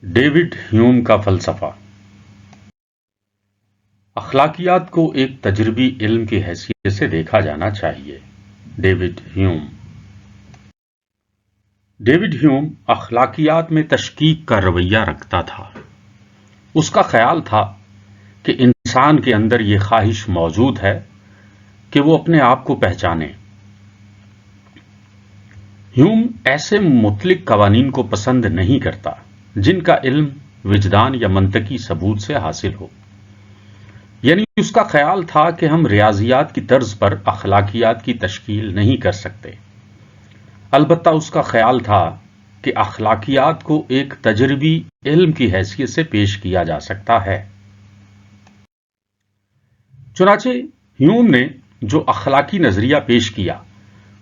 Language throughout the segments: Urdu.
ڈیوڈ ہیوم کا فلسفہ اخلاقیات کو ایک تجربی علم کی حیثیت سے دیکھا جانا چاہیے۔ ڈیوڈ ہیوم اخلاقیات میں تشکیک کا رویہ رکھتا تھا۔ اس کا خیال تھا کہ انسان کے اندر یہ خواہش موجود ہے کہ وہ اپنے آپ کو پہچانے۔ ہیوم ایسے مطلق قوانین کو پسند نہیں کرتا جن کا علم وجدان یا منطقی ثبوت سے حاصل ہو۔ یعنی اس کا خیال تھا کہ ہم ریاضیات کی طرز پر اخلاقیات کی تشکیل نہیں کر سکتے۔ البتہ اس کا خیال تھا کہ اخلاقیات کو ایک تجربی علم کی حیثیت سے پیش کیا جا سکتا ہے۔ چنانچہ ہیوم نے جو اخلاقی نظریہ پیش کیا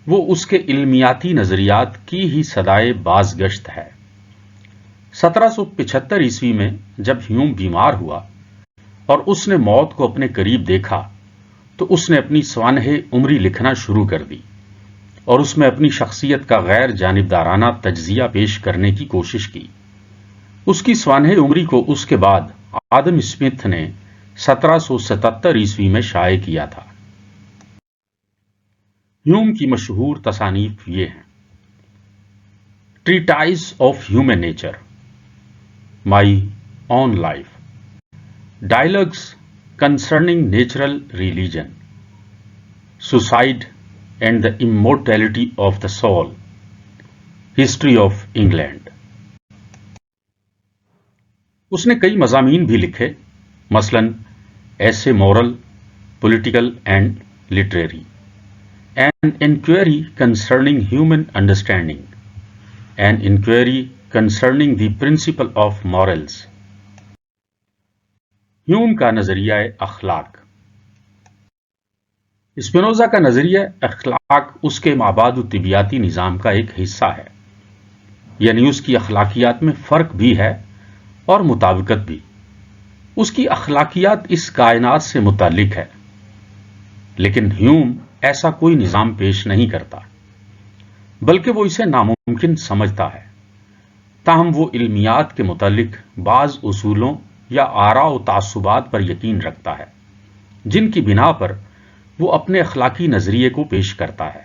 وہ اس کے علمیاتی نظریات کی ہی صدائے بازگشت ہے۔ 1775 عیسوی میں جب ہیوم بیمار ہوا اور اس نے موت کو اپنے قریب دیکھا تو اس نے اپنی سوانح عمری لکھنا شروع کر دی اور اس میں اپنی شخصیت کا غیر جانبدارانہ تجزیہ پیش کرنے کی کوشش کی۔ اس کی سوانح عمری کو اس کے بعد آدم اسمتھ نے 1777 عیسوی میں شائع کیا تھا۔ ہیوم کی مشہور تصانیف یہ ہیں: treatise of human nature, my own life, dialogues concerning natural religion, suicide and the immortality of the soul, history of England. اس نے کئی مضامین بھی لکھے، مثلاً essays moral, political and literary, An inquiry concerning human understanding, an inquiry concerning the principle of morals۔ ہیوم کا نظریہ اخلاق۔ اسپینوزا کا نظریہ اخلاق اس کے مابعد طبیعیاتی نظام کا ایک حصہ ہے، یعنی اس کی اخلاقیات میں فرق بھی ہے اور مطابقت بھی۔ اس کی اخلاقیات اس کائنات سے متعلق ہے، لیکن ہیوم ایسا کوئی نظام پیش نہیں کرتا، بلکہ وہ اسے ناممکن سمجھتا ہے۔ تاہم وہ علمیات کے متعلق بعض اصولوں یا آراء و تعصبات پر یقین رکھتا ہے جن کی بنا پر وہ اپنے اخلاقی نظریے کو پیش کرتا ہے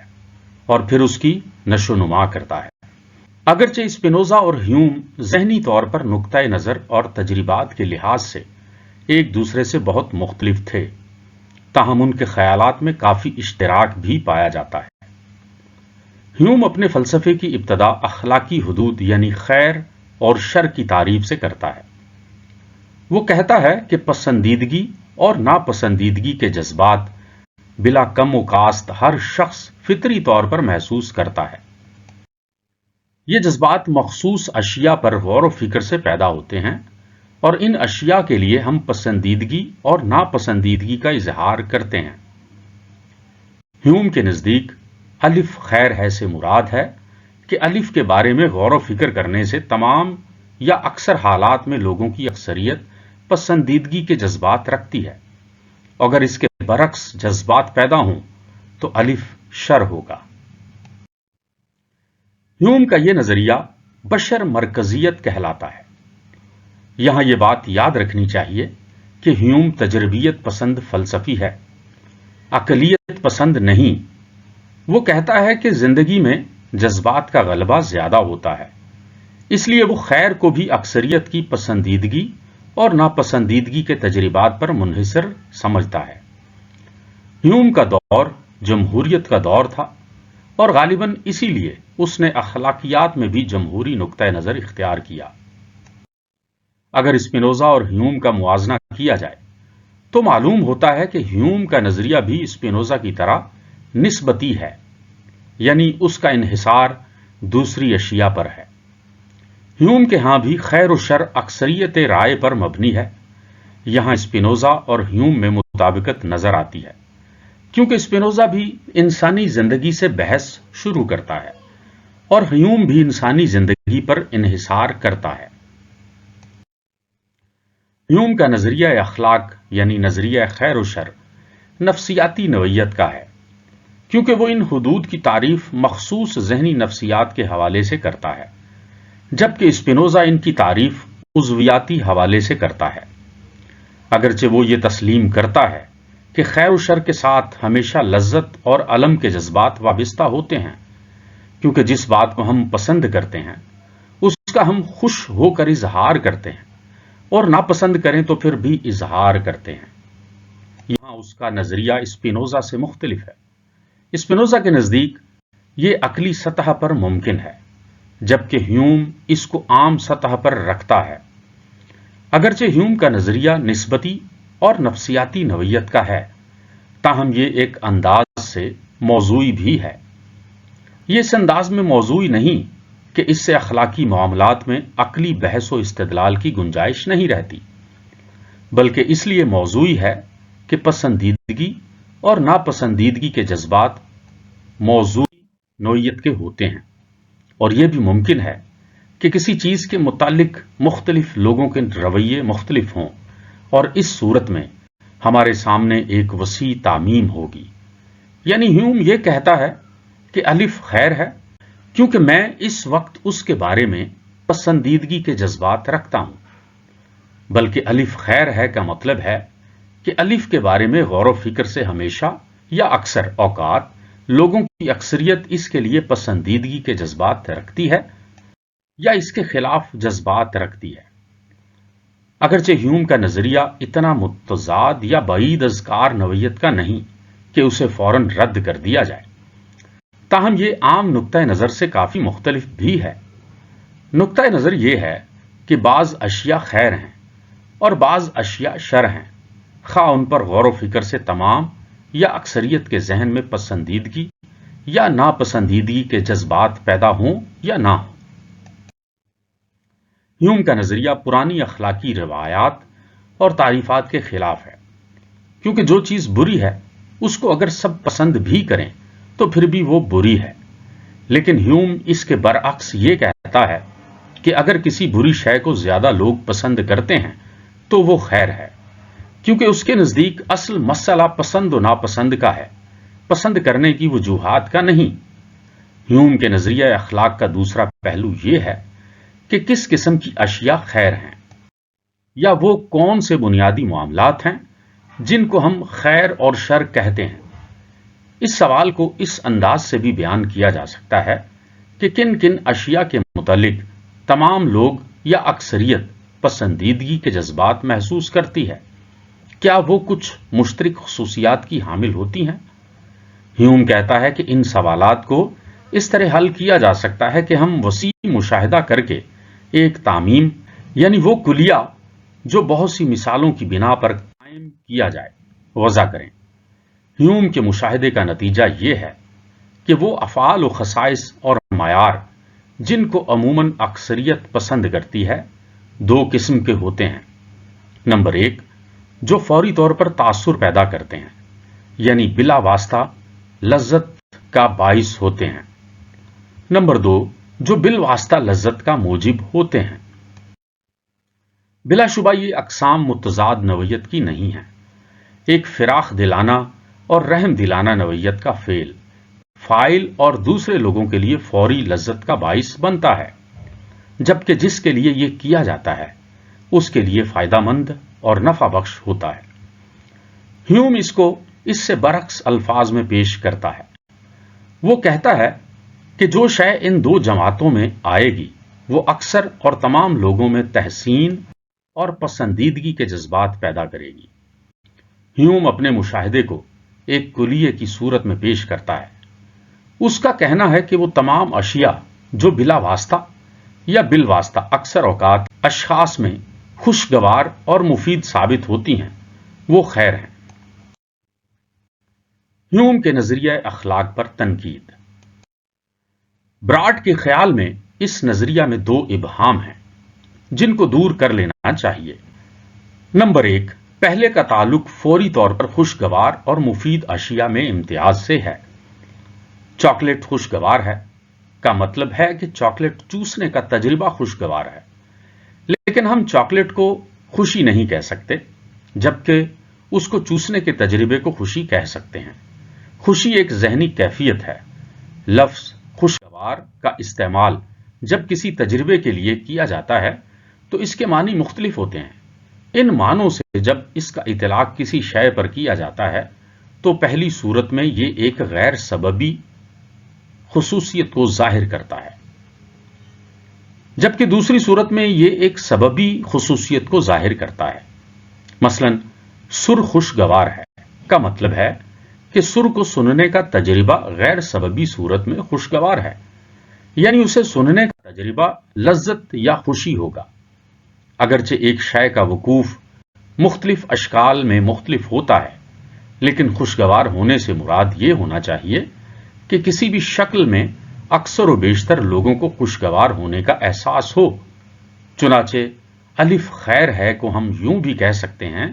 اور پھر اس کی نشو و نما کرتا ہے۔ اگرچہ اسپینوزا اور ہیوم ذہنی طور پر نقطۂ نظر اور تجربات کے لحاظ سے ایک دوسرے سے بہت مختلف تھے، تاہم ان کے خیالات میں کافی اشتراک بھی پایا جاتا ہے۔ ہیوم اپنے فلسفے کی ابتدا اخلاقی حدود یعنی خیر اور شر کی تعریف سے کرتا ہے۔ وہ کہتا ہے کہ پسندیدگی اور ناپسندیدگی کے جذبات بلا کم و کاست ہر شخص فطری طور پر محسوس کرتا ہے۔ یہ جذبات مخصوص اشیاء پر غور و فکر سے پیدا ہوتے ہیں اور ان اشیاء کے لیے ہم پسندیدگی اور ناپسندیدگی کا اظہار کرتے ہیں۔ ہیوم کے نزدیک الف خیر ہے سے مراد ہے کہ الف کے بارے میں غور و فکر کرنے سے تمام یا اکثر حالات میں لوگوں کی اکثریت پسندیدگی کے جذبات رکھتی ہے، اگر اس کے برعکس جذبات پیدا ہوں تو الف شر ہوگا۔ ہیوم کا یہ نظریہ بشر مرکزیت کہلاتا ہے۔ یہاں یہ بات یاد رکھنی چاہیے کہ ہیوم تجربیت پسند فلسفی ہے، عقلیت پسند نہیں۔ وہ کہتا ہے کہ زندگی میں جذبات کا غلبہ زیادہ ہوتا ہے، اس لیے وہ خیر کو بھی اکثریت کی پسندیدگی اور ناپسندیدگی کے تجربات پر منحصر سمجھتا ہے۔ ہیوم کا دور جمہوریت کا دور تھا اور غالباً اسی لیے اس نے اخلاقیات میں بھی جمہوری نقطۂ نظر اختیار کیا۔ اگر اسپینوزا اور ہیوم کا موازنہ کیا جائے تو معلوم ہوتا ہے کہ ہیوم کا نظریہ بھی اسپینوزا کی طرح نسبتی ہے، یعنی اس کا انحصار دوسری اشیاء پر ہے۔ ہیوم کے ہاں بھی خیر و شر اکثریت رائے پر مبنی ہے۔ یہاں اسپینوزا اور ہیوم میں مطابقت نظر آتی ہے، کیونکہ اسپینوزا بھی انسانی زندگی سے بحث شروع کرتا ہے اور ہیوم بھی انسانی زندگی پر انحصار کرتا ہے۔ ہیوم کا نظریہ اخلاق یعنی نظریہ خیر و شر نفسیاتی نوعیت کا ہے، کیونکہ وہ ان حدود کی تعریف مخصوص ذہنی نفسیات کے حوالے سے کرتا ہے، جبکہ اسپینوزا ان کی تعریف عضویاتی حوالے سے کرتا ہے، اگرچہ وہ یہ تسلیم کرتا ہے کہ خیر و شر کے ساتھ ہمیشہ لذت اور الم کے جذبات وابستہ ہوتے ہیں، کیونکہ جس بات کو ہم پسند کرتے ہیں اس کا ہم خوش ہو کر اظہار کرتے ہیں، اور ناپسند کریں تو پھر بھی اظہار کرتے ہیں۔ یہاں اس کا نظریہ اسپینوزا سے مختلف ہے۔ اسپینوزا کے نزدیک یہ عقلی سطح پر ممکن ہے، جبکہ ہیوم اس کو عام سطح پر رکھتا ہے۔ اگرچہ ہیوم کا نظریہ نسبتی اور نفسیاتی نوعیت کا ہے، تاہم یہ ایک انداز سے موضوعی بھی ہے۔ یہ اس انداز میں موضوعی نہیں کہ اس سے اخلاقی معاملات میں عقلی بحث و استدلال کی گنجائش نہیں رہتی، بلکہ اس لیے موضوعی ہے کہ پسندیدگی اور ناپسندیدگی کے جذبات موضوعی نوعیت کے ہوتے ہیں، اور یہ بھی ممکن ہے کہ کسی چیز کے متعلق مختلف لوگوں کے رویے مختلف ہوں، اور اس صورت میں ہمارے سامنے ایک وسیع تعمیم ہوگی۔ یعنی ہیوم یہ کہتا ہے کہ الف خیر ہے کیونکہ میں اس وقت اس کے بارے میں پسندیدگی کے جذبات رکھتا ہوں، بلکہ الف خیر ہے کا مطلب ہے کہ الف کے بارے میں غور و فکر سے ہمیشہ یا اکثر اوقات لوگوں کی اکثریت اس کے لیے پسندیدگی کے جذبات رکھتی ہے یا اس کے خلاف جذبات رکھتی ہے۔ اگرچہ ہیوم کا نظریہ اتنا متضاد یا بعید از کار نوعیت کا نہیں کہ اسے فوراً رد کر دیا جائے، تاہم یہ عام نقطہ نظر سے کافی مختلف بھی ہے۔ نقطہ نظر یہ ہے کہ بعض اشیاء خیر ہیں اور بعض اشیاء شر ہیں، خواہ ان پر غور و فکر سے تمام یا اکثریت کے ذہن میں پسندیدگی یا ناپسندیدگی کے جذبات پیدا ہوں یا نہ ہوں۔ ہیوم کا نظریہ پرانی اخلاقی روایات اور تعریفات کے خلاف ہے، کیونکہ جو چیز بری ہے اس کو اگر سب پسند بھی کریں تو پھر بھی وہ بری ہے، لیکن ہیوم اس کے برعکس یہ کہتا ہے کہ اگر کسی بری شے کو زیادہ لوگ پسند کرتے ہیں تو وہ خیر ہے، کیونکہ اس کے نزدیک اصل مسئلہ پسند و ناپسند کا ہے، پسند کرنے کی وجوہات کا نہیں۔ ہیوم کے نظریہ اخلاق کا دوسرا پہلو یہ ہے کہ کس قسم کی اشیاء خیر ہیں، یا وہ کون سے بنیادی معاملات ہیں جن کو ہم خیر اور شر کہتے ہیں۔ اس سوال کو اس انداز سے بھی بیان کیا جا سکتا ہے کہ کن کن اشیاء کے متعلق تمام لوگ یا اکثریت پسندیدگی کے جذبات محسوس کرتی ہے، کیا وہ کچھ مشترک خصوصیات کی حامل ہوتی ہیں؟ ہیوم کہتا ہے کہ ان سوالات کو اس طرح حل کیا جا سکتا ہے کہ ہم وسیع مشاہدہ کر کے ایک تعمیم، یعنی وہ کلیہ جو بہت سی مثالوں کی بنا پر قائم کیا جائے، وضع کریں۔ ہیوم کے مشاہدے کا نتیجہ یہ ہے کہ وہ افعال و خصائص اور معیار جن کو عموماً اکثریت پسند کرتی ہے دو قسم کے ہوتے ہیں۔ نمبر ایک، جو فوری طور پر تاثر پیدا کرتے ہیں، یعنی بلا واسطہ لذت کا باعث ہوتے ہیں۔ نمبر دو، جو بالواسطہ لذت کا موجب ہوتے ہیں۔ بلا شبہ یہ اقسام متضاد نوعیت کی نہیں ہیں۔ ایک فراخ دلانہ اور رحم دلانہ نوعیت کا فعل فاعل اور دوسرے لوگوں کے لیے فوری لذت کا باعث بنتا ہے، جبکہ جس کے لیے یہ کیا جاتا ہے اس کے لیے فائدہ مند اور نفع بخش ہوتا ہے۔ ہیوم اس کو اس سے برعکس الفاظ میں پیش کرتا ہے۔ وہ کہتا ہے کہ جو شے ان دو جماعتوں میں آئے گی وہ اکثر اور تمام لوگوں میں تحسین اور پسندیدگی کے جذبات پیدا کرے گی۔ ہیوم اپنے مشاہدے کو ایک کلیے کی صورت میں پیش کرتا ہے۔ اس کا کہنا ہے کہ وہ تمام اشیاء جو بلا واسطہ یا بالواسطہ اکثر اوقات اشخاص میں خوشگوار اور مفید ثابت ہوتی ہیں وہ خیر ہیں۔ ہیوم کے نظریہ اخلاق پر تنقید۔ براٹ کے خیال میں اس نظریہ میں دو ابہام ہیں جن کو دور کر لینا چاہیے۔ نمبر ایک، پہلے کا تعلق فوری طور پر خوشگوار اور مفید اشیاء میں امتیاز سے ہے۔ چاکلیٹ خوشگوار ہے کا مطلب ہے کہ چاکلیٹ چوسنے کا تجربہ خوشگوار ہے، لیکن ہم چاکلیٹ کو خوشی نہیں کہہ سکتے، جبکہ اس کو چوسنے کے تجربے کو خوشی کہہ سکتے ہیں۔ خوشی ایک ذہنی کیفیت ہے۔ لفظ خوشگوار کا استعمال جب کسی تجربے کے لیے کیا جاتا ہے تو اس کے معنی مختلف ہوتے ہیں۔ ان معنوں سے جب اس کا اطلاق کسی شے پر کیا جاتا ہے تو پہلی صورت میں یہ ایک غیر سببی خصوصیت کو ظاہر کرتا ہے، جبکہ دوسری صورت میں یہ ایک سببی خصوصیت کو ظاہر کرتا ہے۔ مثلا سر خوشگوار ہے کا مطلب ہے کہ سر کو سننے کا تجربہ غیر سببی صورت میں خوشگوار ہے، یعنی اسے سننے کا تجربہ لذت یا خوشی ہوگا۔ اگرچہ ایک شے کا وقوف مختلف اشکال میں مختلف ہوتا ہے، لیکن خوشگوار ہونے سے مراد یہ ہونا چاہیے کہ کسی بھی شکل میں اکثر و بیشتر لوگوں کو خوشگوار ہونے کا احساس ہو۔ چنانچہ الف خیر ہے کو ہم یوں بھی کہہ سکتے ہیں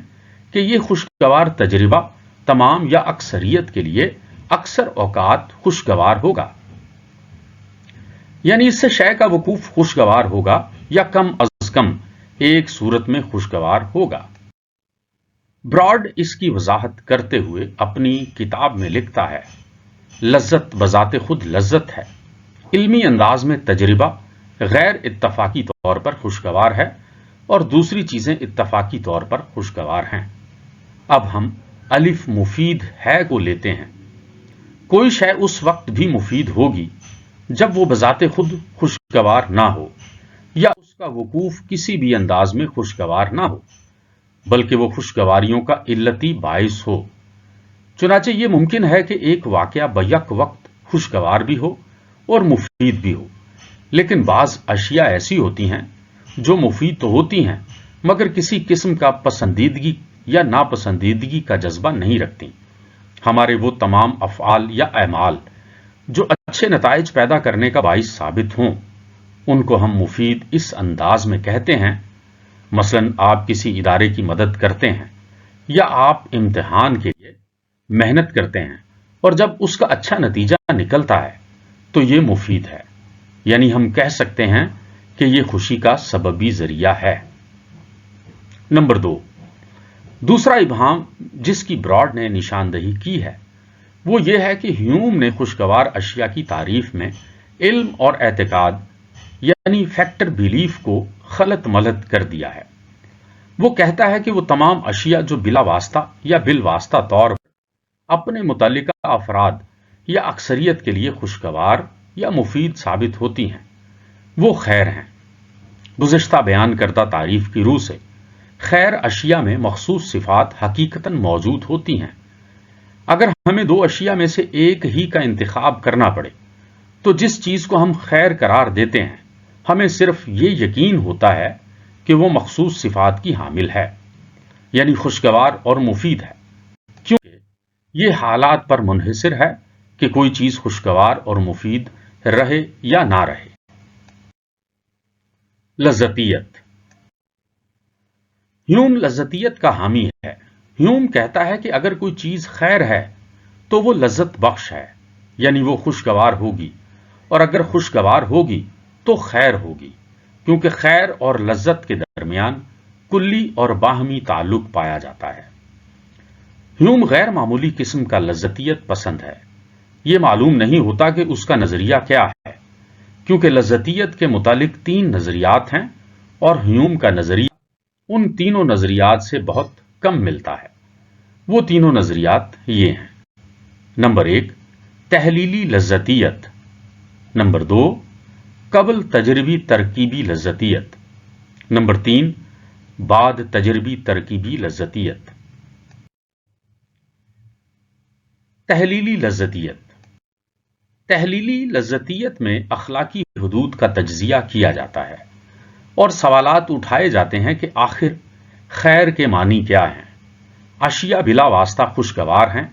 کہ یہ خوشگوار تجربہ تمام یا اکثریت کے لیے اکثر اوقات خوشگوار ہوگا، یعنی اس سے شے کا وقوف خوشگوار ہوگا یا کم از کم ایک صورت میں خوشگوار ہوگا۔ براڈ اس کی وضاحت کرتے ہوئے اپنی کتاب میں لکھتا ہے، لذت بذات خود لذت ہے، علمی انداز میں تجربہ غیر اتفاقی طور پر خوشگوار ہے اور دوسری چیزیں اتفاقی طور پر خوشگوار ہیں۔ اب ہم الف مفید ہے کو لیتے ہیں۔ کوئی شے اس وقت بھی مفید ہوگی جب وہ بذات خود خوشگوار نہ ہو یا اس کا وقوف کسی بھی انداز میں خوشگوار نہ ہو، بلکہ وہ خوشگواریوں کا علتی باعث ہو۔ چنانچہ یہ ممکن ہے کہ ایک واقعہ بیک وقت خوشگوار بھی ہو اور مفید بھی ہو، لیکن بعض اشیاء ایسی ہوتی ہیں جو مفید تو ہوتی ہیں مگر کسی قسم کا پسندیدگی یا ناپسندیدگی کا جذبہ نہیں رکھتی۔ ہمارے وہ تمام افعال یا اعمال جو اچھے نتائج پیدا کرنے کا باعث ثابت ہوں، ان کو ہم مفید اس انداز میں کہتے ہیں۔ مثلا آپ کسی ادارے کی مدد کرتے ہیں یا آپ امتحان کے لیے محنت کرتے ہیں اور جب اس کا اچھا نتیجہ نکلتا ہے تو یہ مفید ہے، یعنی ہم کہہ سکتے ہیں کہ یہ خوشی کا سببی ذریعہ ہے۔ نمبر 2، دوسرا ابہام جس کی براڈ نے نشاندہی کی ہے وہ یہ ہے کہ ہیوم نے خوشگوار اشیاء کی تعریف میں علم اور اعتقاد یعنی فیکٹر بیلیف کو خلط ملط کر دیا ہے۔ وہ کہتا ہے کہ وہ تمام اشیاء جو بلا واسطہ یا بالواسطہ طور پر اپنے متعلقہ افراد یا اکثریت کے لیے خوشگوار یا مفید ثابت ہوتی ہیں وہ خیر ہیں۔ گزشتہ بیان کردہ تعریف کی روح سے خیر اشیاء میں مخصوص صفات حقیقتاً موجود ہوتی ہیں۔ اگر ہمیں دو اشیاء میں سے ایک ہی کا انتخاب کرنا پڑے تو جس چیز کو ہم خیر قرار دیتے ہیں ہمیں صرف یہ یقین ہوتا ہے کہ وہ مخصوص صفات کی حامل ہے، یعنی خوشگوار اور مفید ہے، کیونکہ یہ حالات پر منحصر ہے کہ کوئی چیز خوشگوار اور مفید رہے یا نہ رہے۔ لذتیت۔ ہیوم لذتیت کا حامی ہے۔ ہیوم کہتا ہے کہ اگر کوئی چیز خیر ہے تو وہ لذت بخش ہے، یعنی وہ خوشگوار ہوگی، اور اگر خوشگوار ہوگی تو خیر ہوگی، کیونکہ خیر اور لذت کے درمیان کلی اور باہمی تعلق پایا جاتا ہے۔ ہیوم غیر معمولی قسم کا لذتیت پسند ہے۔ یہ معلوم نہیں ہوتا کہ اس کا نظریہ کیا ہے، کیونکہ لذتیت کے متعلق 3 نظریات ہیں اور ہیوم کا نظریہ ان تینوں نظریات سے بہت کم ملتا ہے۔ وہ تینوں نظریات یہ ہیں: نمبر 1 تحلیلی لذتیت، نمبر 2 قبل تجربی ترکیبی لذتیت، نمبر 3 بعد تجربی ترکیبی لذتیت۔ تحلیلی لذتیت۔ تحلیلی لذتیت میں اخلاقی حدود کا تجزیہ کیا جاتا ہے اور سوالات اٹھائے جاتے ہیں کہ آخر خیر کے معنی کیا ہیں، اشیاء بلا واسطہ خوشگوار ہیں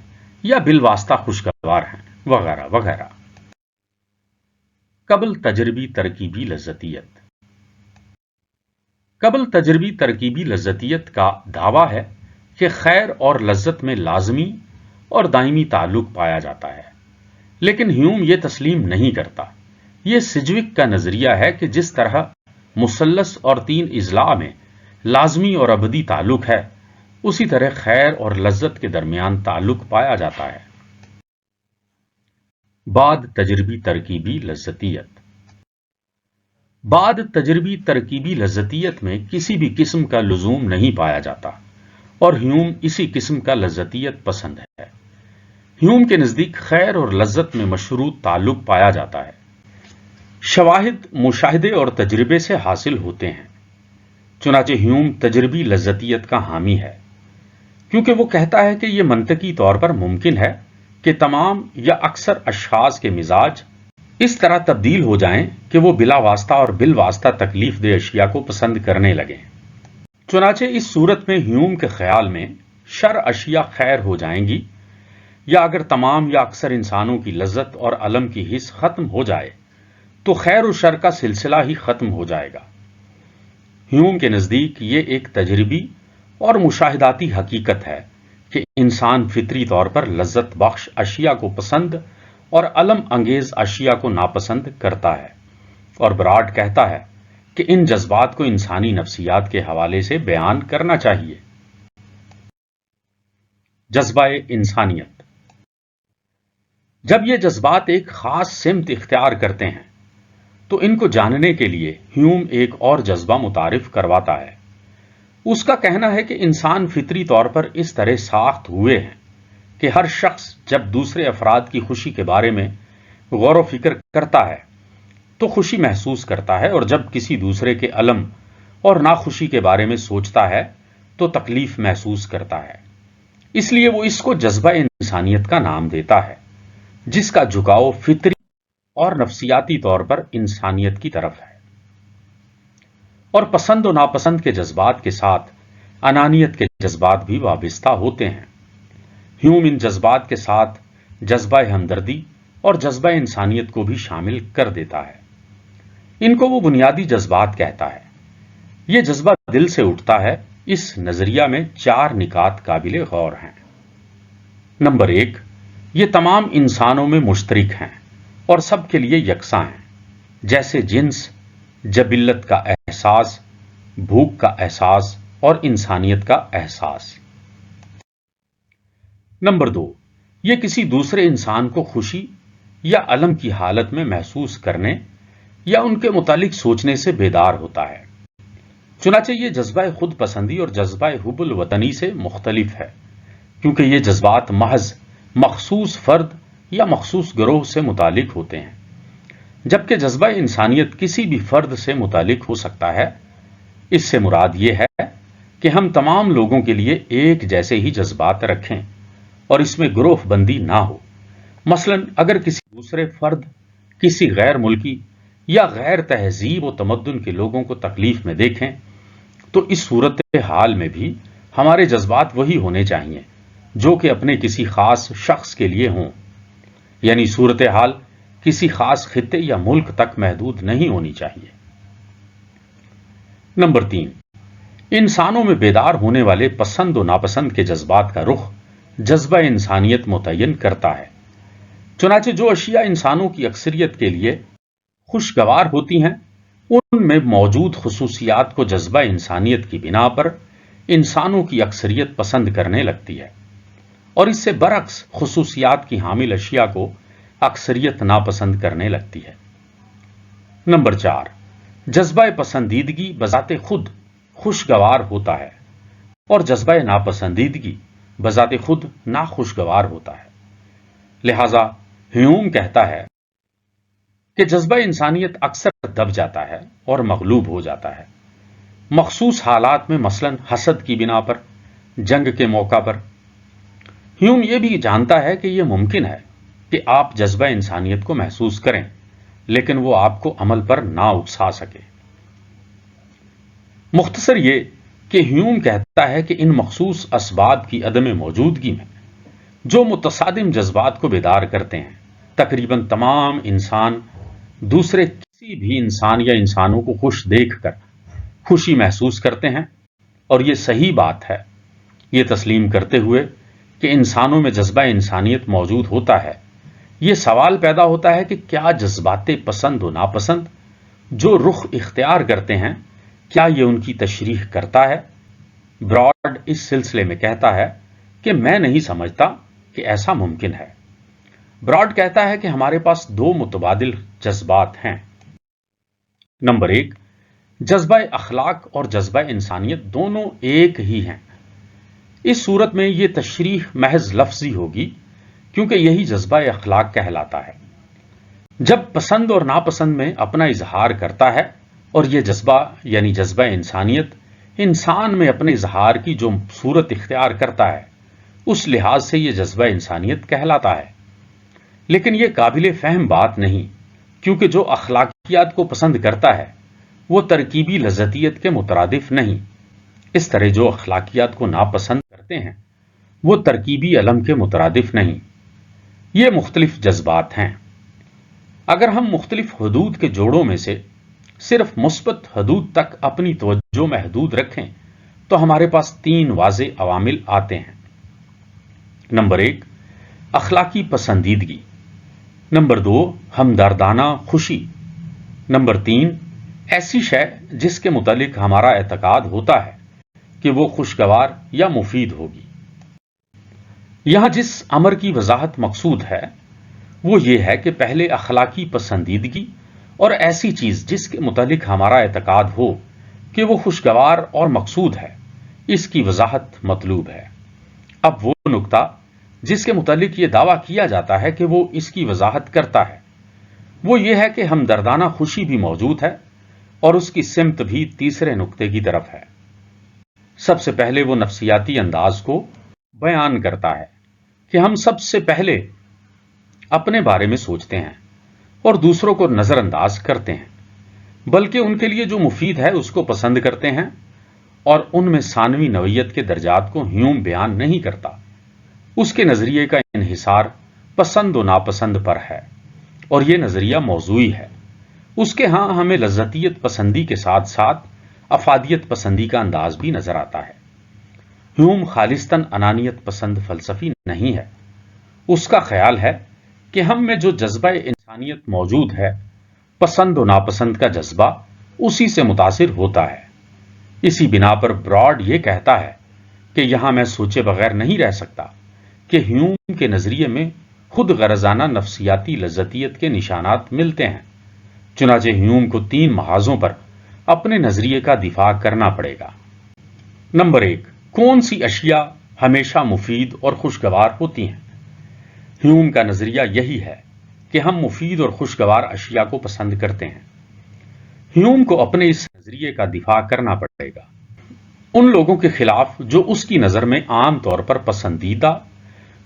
یا بالواسطہ خوشگوار ہیں، وغیرہ وغیرہ۔ قبل تجربی ترکیبی لذتیت۔ قبل تجربی ترکیبی لذتیت کا دعویٰ ہے کہ خیر اور لذت میں لازمی اور دائمی تعلق پایا جاتا ہے، لیکن ہیوم یہ تسلیم نہیں کرتا۔ یہ سجوک کا نظریہ ہے کہ جس طرح مثلث اور 3 اضلاع میں لازمی اور ابدی تعلق ہے، اسی طرح خیر اور لذت کے درمیان تعلق پایا جاتا ہے۔ بعد تجربی ترکیبی لذتیت۔ بعد تجربی ترکیبی لذتیت میں کسی بھی قسم کا لزوم نہیں پایا جاتا اور ہیوم اسی قسم کا لذتیت پسند ہے۔ ہیوم کے نزدیک خیر اور لذت میں مشروط تعلق پایا جاتا ہے۔ شواہد مشاہدے اور تجربے سے حاصل ہوتے ہیں۔ چنانچہ ہیوم تجربی لذتیت کا حامی ہے، کیونکہ وہ کہتا ہے کہ یہ منطقی طور پر ممکن ہے کہ تمام یا اکثر اشخاص کے مزاج اس طرح تبدیل ہو جائیں کہ وہ بلا واسطہ اور بالواسطہ تکلیف دہ اشیاء کو پسند کرنے لگیں۔ چنانچہ اس صورت میں ہیوم کے خیال میں شر اشیاء خیر ہو جائیں گی، یا اگر تمام یا اکثر انسانوں کی لذت اور الم کی حس ختم ہو جائے تو خیر و شر کا سلسلہ ہی ختم ہو جائے گا۔ ہیوم کے نزدیک یہ ایک تجربی اور مشاہداتی حقیقت ہے کہ انسان فطری طور پر لذت بخش اشیاء کو پسند اور الم انگیز اشیاء کو ناپسند کرتا ہے، اور براڈ کہتا ہے کہ ان جذبات کو انسانی نفسیات کے حوالے سے بیان کرنا چاہیے۔ جذبہ انسانیت۔ جب یہ جذبات ایک خاص سمت اختیار کرتے ہیں تو ان کو جاننے کے لیے ہیوم ایک اور جذبہ متعارف کرواتا ہے۔ اس کا کہنا ہے کہ انسان فطری طور پر اس طرح ساخت ہوئے ہیں کہ ہر شخص جب دوسرے افراد کی خوشی کے بارے میں غور و فکر کرتا ہے تو خوشی محسوس کرتا ہے، اور جب کسی دوسرے کے الم اور ناخوشی کے بارے میں سوچتا ہے تو تکلیف محسوس کرتا ہے۔ اس لیے وہ اس کو جذبہ انسانیت کا نام دیتا ہے، جس کا جھکاؤ فطری اور نفسیاتی طور پر انسانیت کی طرف ہے، اور پسند و ناپسند کے جذبات کے ساتھ انانیت کے جذبات بھی وابستہ ہوتے ہیں۔ ہیوم ان جذبات کے ساتھ جذبہ ہمدردی اور جذبہ انسانیت کو بھی شامل کر دیتا ہے۔ ان کو وہ بنیادی جذبات کہتا ہے۔ یہ جذبہ دل سے اٹھتا ہے۔ اس نظریہ میں 4 نکات قابل غور ہیں۔ نمبر 1، یہ تمام انسانوں میں مشترک ہیں اور سب کے لیے یکساں ہیں، جیسے جنس، جبلت کا احساس، بھوک کا احساس اور انسانیت کا احساس۔ نمبر 2، یہ کسی دوسرے انسان کو خوشی یا الم کی حالت میں محسوس کرنے یا ان کے متعلق سوچنے سے بیدار ہوتا ہے۔ چنانچہ یہ جذبہ خود پسندی اور جذبہ حب الوطنی سے مختلف ہے، کیونکہ یہ جذبات محض مخصوص فرد یا مخصوص گروہ سے متعلق ہوتے ہیں، جبکہ جذبہ انسانیت کسی بھی فرد سے متعلق ہو سکتا ہے۔ اس سے مراد یہ ہے کہ ہم تمام لوگوں کے لیے ایک جیسے ہی جذبات رکھیں اور اس میں گروہ بندی نہ ہو۔ مثلا اگر کسی دوسرے فرد کسی غیر ملکی یا غیر تہذیب و تمدن کے لوگوں کو تکلیف میں دیکھیں تو اس صورت حال میں بھی ہمارے جذبات وہی ہونے چاہیے جو کہ اپنے کسی خاص شخص کے لیے ہوں، یعنی صورتحال کسی خاص خطے یا ملک تک محدود نہیں ہونی چاہیے۔ نمبر 3، انسانوں میں بیدار ہونے والے پسند و ناپسند کے جذبات کا رخ جذبہ انسانیت متعین کرتا ہے۔ چنانچہ جو اشیاء انسانوں کی اکثریت کے لیے خوشگوار ہوتی ہیں ان میں موجود خصوصیات کو جذبہ انسانیت کی بنا پر انسانوں کی اکثریت پسند کرنے لگتی ہے، اور اس سے برعکس خصوصیات کی حامل اشیاء کو اکثریت ناپسند کرنے لگتی ہے۔ نمبر 4، جذبہ پسندیدگی بذات خود خوشگوار ہوتا ہے اور جذبہ ناپسندیدگی بذات خود ناخوشگوار ہوتا ہے۔ لہذا ہیوم کہتا ہے کہ جذبہ انسانیت اکثر دب جاتا ہے اور مغلوب ہو جاتا ہے، مخصوص حالات میں، مثلا حسد کی بنا پر، جنگ کے موقع پر۔ ہیوم یہ بھی جانتا ہے کہ یہ ممکن ہے کہ آپ جذبہ انسانیت کو محسوس کریں لیکن وہ آپ کو عمل پر نہ اکسا سکے۔ مختصر یہ کہ ہیوم کہتا ہے کہ ان مخصوص اسباب کی عدم موجودگی میں جو متصادم جذبات کو بیدار کرتے ہیں، تقریباً تمام انسان دوسرے کسی بھی انسان یا انسانوں کو خوش دیکھ کر خوشی محسوس کرتے ہیں، اور یہ صحیح بات ہے۔ یہ تسلیم کرتے ہوئے کہ انسانوں میں جذبہ انسانیت موجود ہوتا ہے، یہ سوال پیدا ہوتا ہے کہ کیا جذبات پسند و ناپسند جو رخ اختیار کرتے ہیں کیا یہ ان کی تشریح کرتا ہے؟ براڈ اس سلسلے میں کہتا ہے کہ میں نہیں سمجھتا کہ ایسا ممکن ہے۔ براڈ کہتا ہے کہ ہمارے پاس 2 متبادل جذبات ہیں۔ نمبر 1، جذبہ اخلاق اور جذبہ انسانیت دونوں ایک ہی ہیں۔ اس صورت میں یہ تشریح محض لفظی ہوگی، کیونکہ یہی جذبہ اخلاق کہلاتا ہے۔ جب پسند اور ناپسند میں اپنا اظہار کرتا ہے، اور یہ جذبہ یعنی جذبہ انسانیت انسان میں اپنے اظہار کی جو صورت اختیار کرتا ہے، اس لحاظ سے یہ جذبہ انسانیت کہلاتا ہے۔ لیکن یہ قابل فہم بات نہیں، کیونکہ جو اخلاقیات کو پسند کرتا ہے وہ ترکیبی لذتیت کے مترادف نہیں، اس طرح جو اخلاقیات کو ناپسند کرتے ہیں وہ ترکیبی علم کے مترادف نہیں۔ یہ مختلف جذبات ہیں۔ اگر ہم مختلف حدود کے جوڑوں میں سے صرف مثبت حدود تک اپنی توجہ محدود رکھیں تو ہمارے پاس 3 واضح عوامل آتے ہیں۔ نمبر 1، اخلاقی پسندیدگی۔ نمبر 2، ہمدردانہ خوشی۔ نمبر 3، ایسی شے جس کے متعلق ہمارا اعتقاد ہوتا ہے کہ وہ خوشگوار یا مفید ہوگی۔ یہاں جس امر کی وضاحت مقصود ہے وہ یہ ہے کہ پہلے اخلاقی پسندیدگی اور ایسی چیز جس کے متعلق ہمارا اعتقاد ہو کہ وہ خوشگوار اور مقصود ہے، اس کی وضاحت مطلوب ہے۔ اب وہ نقطہ جس کے متعلق یہ دعویٰ کیا جاتا ہے کہ وہ اس کی وضاحت کرتا ہے، وہ یہ ہے کہ ہمدردانہ خوشی بھی موجود ہے، اور اس کی سمت بھی تیسرے نقطے کی طرف ہے۔ سب سے پہلے وہ نفسیاتی انداز کو بیان کرتا ہے کہ ہم سب سے پہلے اپنے بارے میں سوچتے ہیں اور دوسروں کو نظر انداز کرتے ہیں، بلکہ ان کے لیے جو مفید ہے اس کو پسند کرتے ہیں، اور ان میں ثانوی نوعیت کے درجات کو ہیوم بیان نہیں کرتا۔ اس کے نظریے کا انحصار پسند و ناپسند پر ہے، اور یہ نظریہ موضوعی ہے۔ اس کے ہاں ہمیں لذتیت پسندی کے ساتھ ساتھ افادیت پسندی کا انداز بھی نظر آتا ہے۔ ہیوم خالصتاً انانیت پسند فلسفی نہیں ہے۔ اس کا خیال ہے کہ ہم میں جو جذبہ انسانیت موجود ہے، پسند و ناپسند کا جذبہ اسی سے متاثر ہوتا ہے۔ اسی بنا پر براڈ یہ کہتا ہے کہ یہاں میں سوچے بغیر نہیں رہ سکتا کہ ہیوم کے نظریے میں خود غرضانہ نفسیاتی لذتیت کے نشانات ملتے ہیں۔ چنانچہ ہیوم کو 3 محاذوں پر اپنے نظریے کا دفاع کرنا پڑے گا۔ نمبر 1، کون سی اشیاء ہمیشہ مفید اور خوشگوار ہوتی ہیں؟ ہیوم کا نظریہ یہی ہے کہ ہم مفید اور خوشگوار اشیاء کو پسند کرتے ہیں۔ ہیوم کو اپنے اس نظریے کا دفاع کرنا پڑے گا ان لوگوں کے خلاف جو اس کی نظر میں عام طور پر پسندیدہ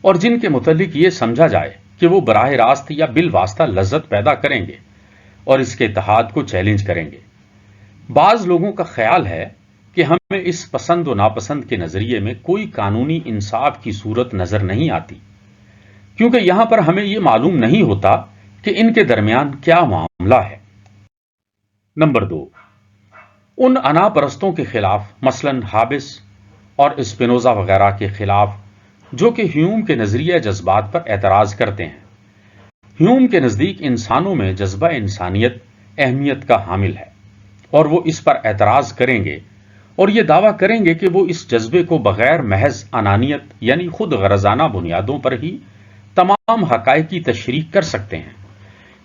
اور جن کے متعلق یہ سمجھا جائے کہ وہ براہ راست یا بالواسطہ لذت پیدا کریں گے اور اس کے اتحاد کو چیلنج کریں گے۔ بعض لوگوں کا خیال ہے کہ ہمیں اس پسند و ناپسند کے نظریے میں کوئی قانونی انصاف کی صورت نظر نہیں آتی، کیونکہ یہاں پر ہمیں یہ معلوم نہیں ہوتا کہ ان کے درمیان کیا معاملہ ہے۔ نمبر 2، ان انا پرستوں کے خلاف، مثلا ہابس اور اسپینوزا وغیرہ کے خلاف، جو کہ ہیوم کے نظریہ جذبات پر اعتراض کرتے ہیں۔ ہیوم کے نزدیک انسانوں میں جذبہ انسانیت اہمیت کا حامل ہے، اور وہ اس پر اعتراض کریں گے اور یہ دعویٰ کریں گے کہ وہ اس جذبے کو بغیر محض انانیت یعنی خود غرضانہ بنیادوں پر ہی تمام حقائق کی تشریح کر سکتے ہیں۔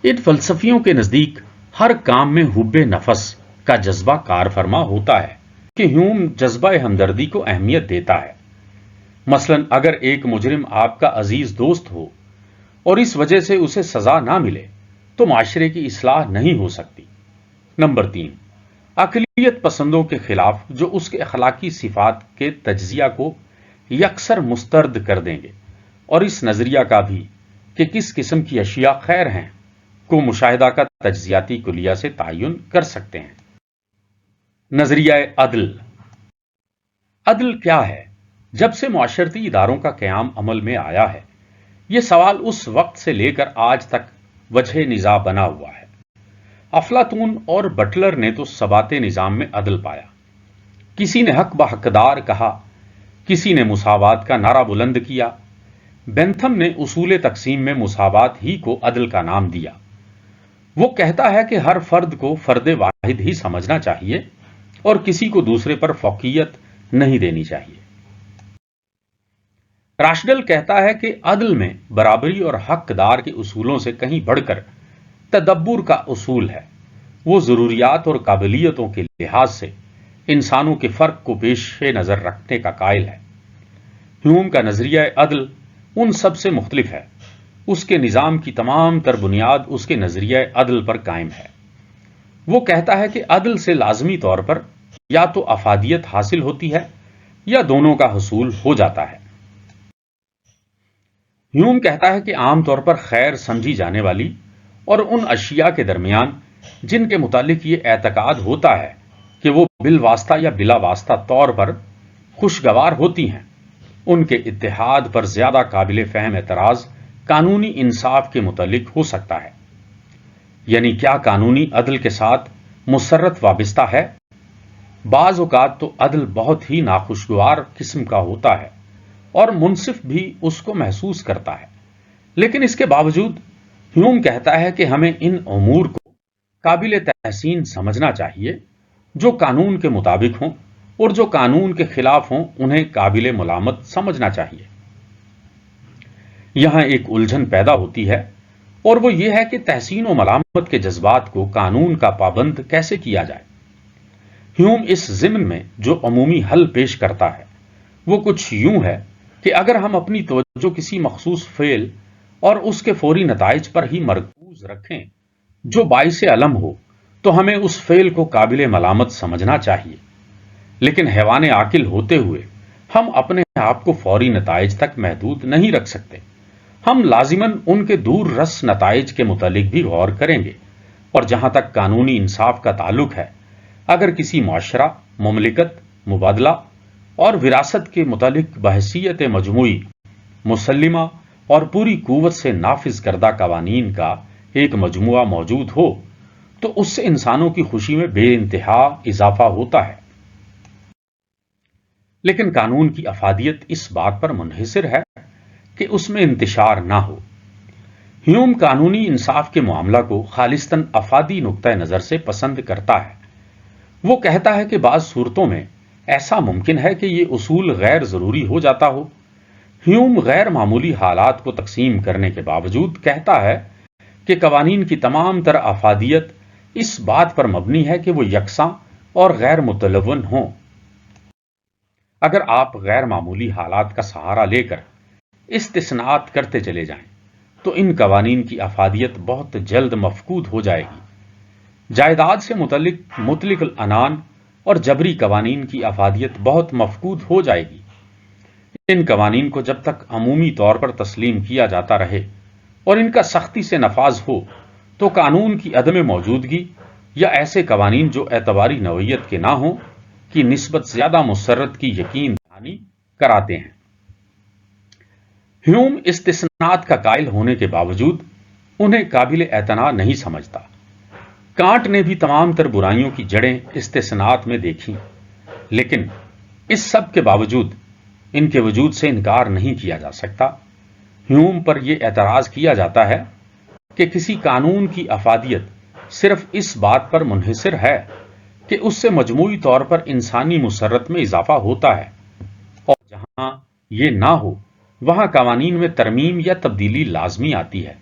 ان فلسفیوں کے نزدیک ہر کام میں حب نفس کا جذبہ کار فرما ہوتا ہے کہ ہیوم جذبہ ہمدردی کو اہمیت دیتا ہے۔ مثلا اگر ایک مجرم آپ کا عزیز دوست ہو اور اس وجہ سے اسے سزا نہ ملے تو معاشرے کی اصلاح نہیں ہو سکتی۔ نمبر 3، اقلیت پسندوں کے خلاف جو اس کے اخلاقی صفات کے تجزیہ کو یکسر مسترد کر دیں گے، اور اس نظریہ کا بھی کہ کس قسم کی اشیاء خیر ہیں کو مشاہدہ کا تجزیاتی کلیہ سے تعین کر سکتے ہیں۔ نظریہ عدل۔ عدل کیا ہے؟ جب سے معاشرتی اداروں کا قیام عمل میں آیا ہے، یہ سوال اس وقت سے لے کر آج تک وجہ نزاع بنا ہوا ہے۔ افلاطون اور بٹلر نے تو ثبات نظام میں عدل پایا۔ کسی نے حق بحقدار کہا، کسی نے مساوات کا نعرہ بلند کیا۔ بینتھم نے اصول تقسیم میں مساوات ہی کو عدل کا نام دیا۔ وہ کہتا ہے کہ ہر فرد کو فرد واحد ہی سمجھنا چاہیے اور کسی کو دوسرے پر فوقیت نہیں دینی چاہیے۔ راشڈل کہتا ہے کہ عدل میں برابری اور حقدار کے اصولوں سے کہیں بڑھ کر تدبر کا اصول ہے، وہ ضروریات اور قابلیتوں کے لحاظ سے انسانوں کے فرق کو پیش نظر رکھنے کا قائل ہے۔ ہیوم کا نظریہ عدل ان سب سے مختلف ہے۔ اس کے نظام کی تمام تر بنیاد اس کے نظریہ عدل پر قائم ہے۔ وہ کہتا ہے کہ عدل سے لازمی طور پر یا تو افادیت حاصل ہوتی ہے یا دونوں کا حصول ہو جاتا ہے۔ ہیوم کہتا ہے کہ عام طور پر خیر سمجھی جانے والی اور ان اشیاء کے درمیان جن کے متعلق یہ اعتقاد ہوتا ہے کہ وہ بالواسطہ یا بلا واسطہ طور پر خوشگوار ہوتی ہیں، ان کے اتحاد پر زیادہ قابل فہم اعتراض قانونی انصاف کے متعلق ہو سکتا ہے۔ یعنی کیا قانونی عدل کے ساتھ مسرت وابستہ ہے؟ بعض اوقات تو عدل بہت ہی ناخوشگوار قسم کا ہوتا ہے اور منصف بھی اس کو محسوس کرتا ہے، لیکن اس کے باوجود ہیوم کہتا ہے کہ ہمیں ان امور کو قابل تحسین سمجھنا چاہیے جو قانون کے مطابق ہوں، اور جو قانون کے خلاف ہوں انہیں قابل ملامت سمجھنا چاہیے۔ یہاں ایک الجھن پیدا ہوتی ہے، اور وہ یہ ہے کہ تحسین و ملامت کے جذبات کو قانون کا پابند کیسے کیا جائے۔ ہیوم اس ضمن میں جو عمومی حل پیش کرتا ہے وہ کچھ یوں ہے کہ اگر ہم اپنی توجہ کسی مخصوص فعل اور اس کے فوری نتائج پر ہی مرکوز رکھیں جو باعث الم ہو، تو ہمیں اس فعل کو قابل ملامت سمجھنا چاہیے، لیکن حیوان عاقل ہوتے ہوئے ہم اپنے آپ کو فوری نتائج تک محدود نہیں رکھ سکتے۔ ہم لازماً ان کے دور رس نتائج کے متعلق بھی غور کریں گے، اور جہاں تک قانونی انصاف کا تعلق ہے، اگر کسی معاشرہ، مملکت، مبادلہ اور وراثت کے متعلق بحیثیت مجموعی، مسلمہ اور پوری قوت سے نافذ کردہ قوانین کا ایک مجموعہ موجود ہو، تو اس سے انسانوں کی خوشی میں بے انتہا اضافہ ہوتا ہے۔ لیکن قانون کی افادیت اس بات پر منحصر ہے کہ اس میں انتشار نہ ہو۔ ہیوم قانونی انصاف کے معاملہ کو خالصتاً افادی نقطہ نظر سے پسند کرتا ہے۔ وہ کہتا ہے کہ بعض صورتوں میں ایسا ممکن ہے کہ یہ اصول غیر ضروری ہو جاتا ہو۔ ہیوم غیر معمولی حالات کو تقسیم کرنے کے باوجود کہتا ہے کہ قوانین کی تمام تر افادیت اس بات پر مبنی ہے کہ وہ یکساں اور غیر متلون ہوں۔ اگر آپ غیر معمولی حالات کا سہارا لے کر استثناءات کرتے چلے جائیں تو ان قوانین کی افادیت بہت جلد مفقود ہو جائے گی۔ جائیداد سے متعلق مطلق العنان اور جبری قوانین کی افادیت بہت مفقود ہو جائے گی۔ ان قوانین کو جب تک عمومی طور پر تسلیم کیا جاتا رہے اور ان کا سختی سے نفاذ ہو تو قانون کی عدم موجودگی یا ایسے قوانین جو اعتباری نوعیت کے نہ ہوں کی نسبت زیادہ مسرت کی یقین دہانی کراتے ہیں۔ ہیوم استثناءات کا قائل ہونے کے باوجود انہیں قابل اعتنا نہیں سمجھتا۔ کانٹ نے بھی تمام تر برائیوں کی جڑیں استثناءات میں دیکھیں، لیکن اس سب کے باوجود ان کے وجود سے انکار نہیں کیا جا سکتا۔ ہیوم پر یہ اعتراض کیا جاتا ہے کہ کسی قانون کی افادیت صرف اس بات پر منحصر ہے کہ اس سے مجموعی طور پر انسانی مسرت میں اضافہ ہوتا ہے، اور جہاں یہ نہ ہو وہاں قوانین میں ترمیم یا تبدیلی لازمی آتی ہے۔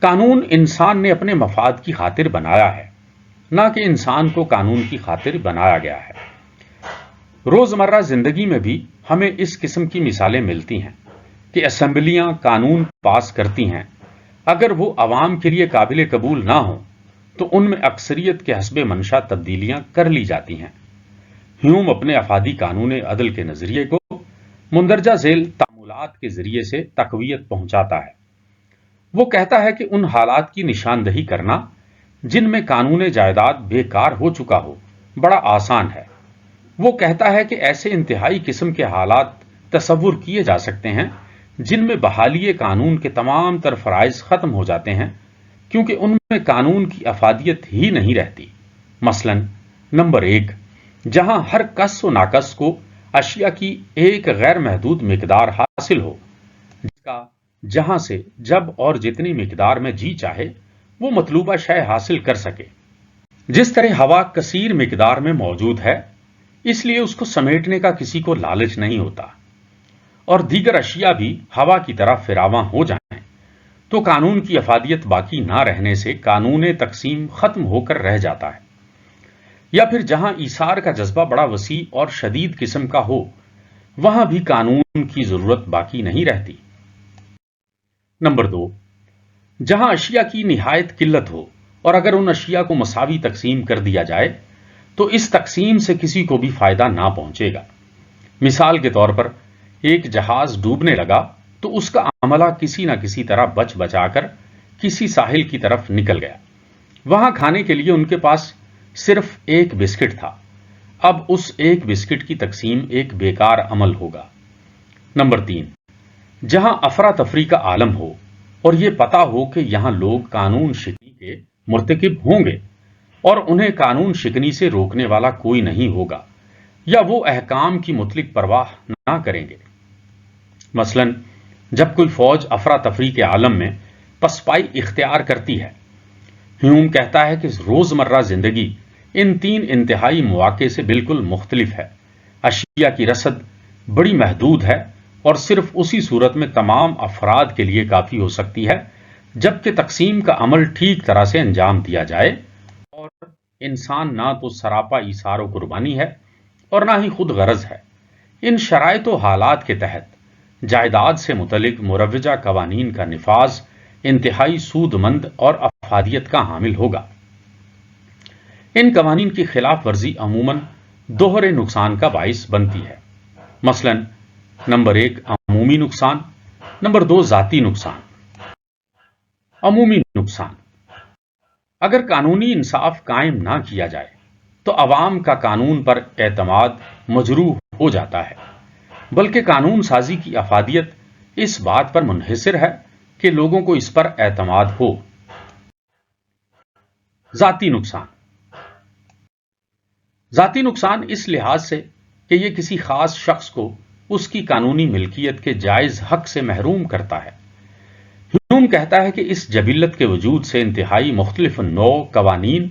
قانون انسان نے اپنے مفاد کی خاطر بنایا ہے، نہ کہ انسان کو قانون کی خاطر بنایا گیا ہے۔ روزمرہ زندگی میں بھی ہمیں اس قسم کی مثالیں ملتی ہیں کہ اسمبلیاں قانون پاس کرتی ہیں، اگر وہ عوام کے لیے قابل قبول نہ ہوں تو ان میں اکثریت کے حسب منشا تبدیلیاں کر لی جاتی ہیں۔ ہیوم اپنے افادی قانون عدل کے نظریے کو مندرجہ ذیل تعاملات کے ذریعے سے تقویت پہنچاتا ہے۔ وہ کہتا ہے کہ ان حالات کی نشاندہی کرنا جن میں قانون جائیداد بیکار ہو چکا ہو بڑا آسان ہے۔ وہ کہتا ہے کہ ایسے انتہائی قسم کے حالات تصور کیے جا سکتے ہیں جن میں بحالی قانون کے تمام تر فرائض ختم ہو جاتے ہیں کیونکہ ان میں قانون کی افادیت ہی نہیں رہتی۔ مثلا نمبر 1، جہاں ہر کس و ناقص کو اشیاء کی ایک غیر محدود مقدار حاصل ہو، جس کا جہاں سے جب اور جتنی مقدار میں جی چاہے وہ مطلوبہ شے حاصل کر سکے۔ جس طرح ہوا کثیر مقدار میں موجود ہے، اس لیے اس کو سمیٹنے کا کسی کو لالچ نہیں ہوتا، اور دیگر اشیاء بھی ہوا کی طرح فراواں ہو جائیں تو قانون کی افادیت باقی نہ رہنے سے قانون تقسیم ختم ہو کر رہ جاتا ہے، یا پھر جہاں ایثار کا جذبہ بڑا وسیع اور شدید قسم کا ہو وہاں بھی قانون کی ضرورت باقی نہیں رہتی۔ نمبر 2، جہاں اشیاء کی نہایت قلت ہو اور اگر ان اشیاء کو مساوی تقسیم کر دیا جائے تو اس تقسیم سے کسی کو بھی فائدہ نہ پہنچے گا۔ مثال کے طور پر ایک جہاز ڈوبنے لگا تو اس کا عملہ کسی نہ کسی طرح بچ بچا کر کسی ساحل کی طرف نکل گیا۔ وہاں کھانے کے لیے ان کے پاس صرف ایک بسکٹ تھا۔ اب اس ایک بسکٹ کی تقسیم ایک بیکار عمل ہوگا۔ نمبر 3، جہاں افراتفری کا عالم ہو اور یہ پتا ہو کہ یہاں لوگ قانون شکنی کے مرتکب ہوں گے اور انہیں قانون شکنی سے روکنے والا کوئی نہیں ہوگا یا وہ احکام کی مطلق پرواہ نہ کریں گے۔ مثلا جب کوئی فوج افراتفری کے عالم میں پسپائی اختیار کرتی ہے، ہیوم کہتا ہے کہ روزمرہ زندگی ان 3 انتہائی مواقع سے بالکل مختلف ہے۔ اشیاء کی رسد بڑی محدود ہے اور صرف اسی صورت میں تمام افراد کے لیے کافی ہو سکتی ہے جبکہ تقسیم کا عمل ٹھیک طرح سے انجام دیا جائے اور انسان نہ تو سراپا ایثار و قربانی ہے اور نہ ہی خود غرض ہے۔ ان شرائط و حالات کے تحت جائیداد سے متعلق مروجہ قوانین کا نفاذ انتہائی سود مند اور افادیت کا حامل ہوگا۔ ان قوانین کی خلاف ورزی عموماً دوہرے نقصان کا باعث بنتی ہے۔ مثلا نمبر 1 عمومی نقصان، نمبر 2 ذاتی نقصان۔ عمومی نقصان: اگر قانونی انصاف قائم نہ کیا جائے تو عوام کا قانون پر اعتماد مجروح ہو جاتا ہے، بلکہ قانون سازی کی افادیت اس بات پر منحصر ہے کہ لوگوں کو اس پر اعتماد ہو۔ ذاتی نقصان: ذاتی نقصان اس لحاظ سے کہ یہ کسی خاص شخص کو اس کی قانونی ملکیت کے جائز حق سے محروم کرتا ہے۔ ہیوم کہتا ہے کہ اس جبلت کے وجود سے انتہائی مختلف نوع قوانین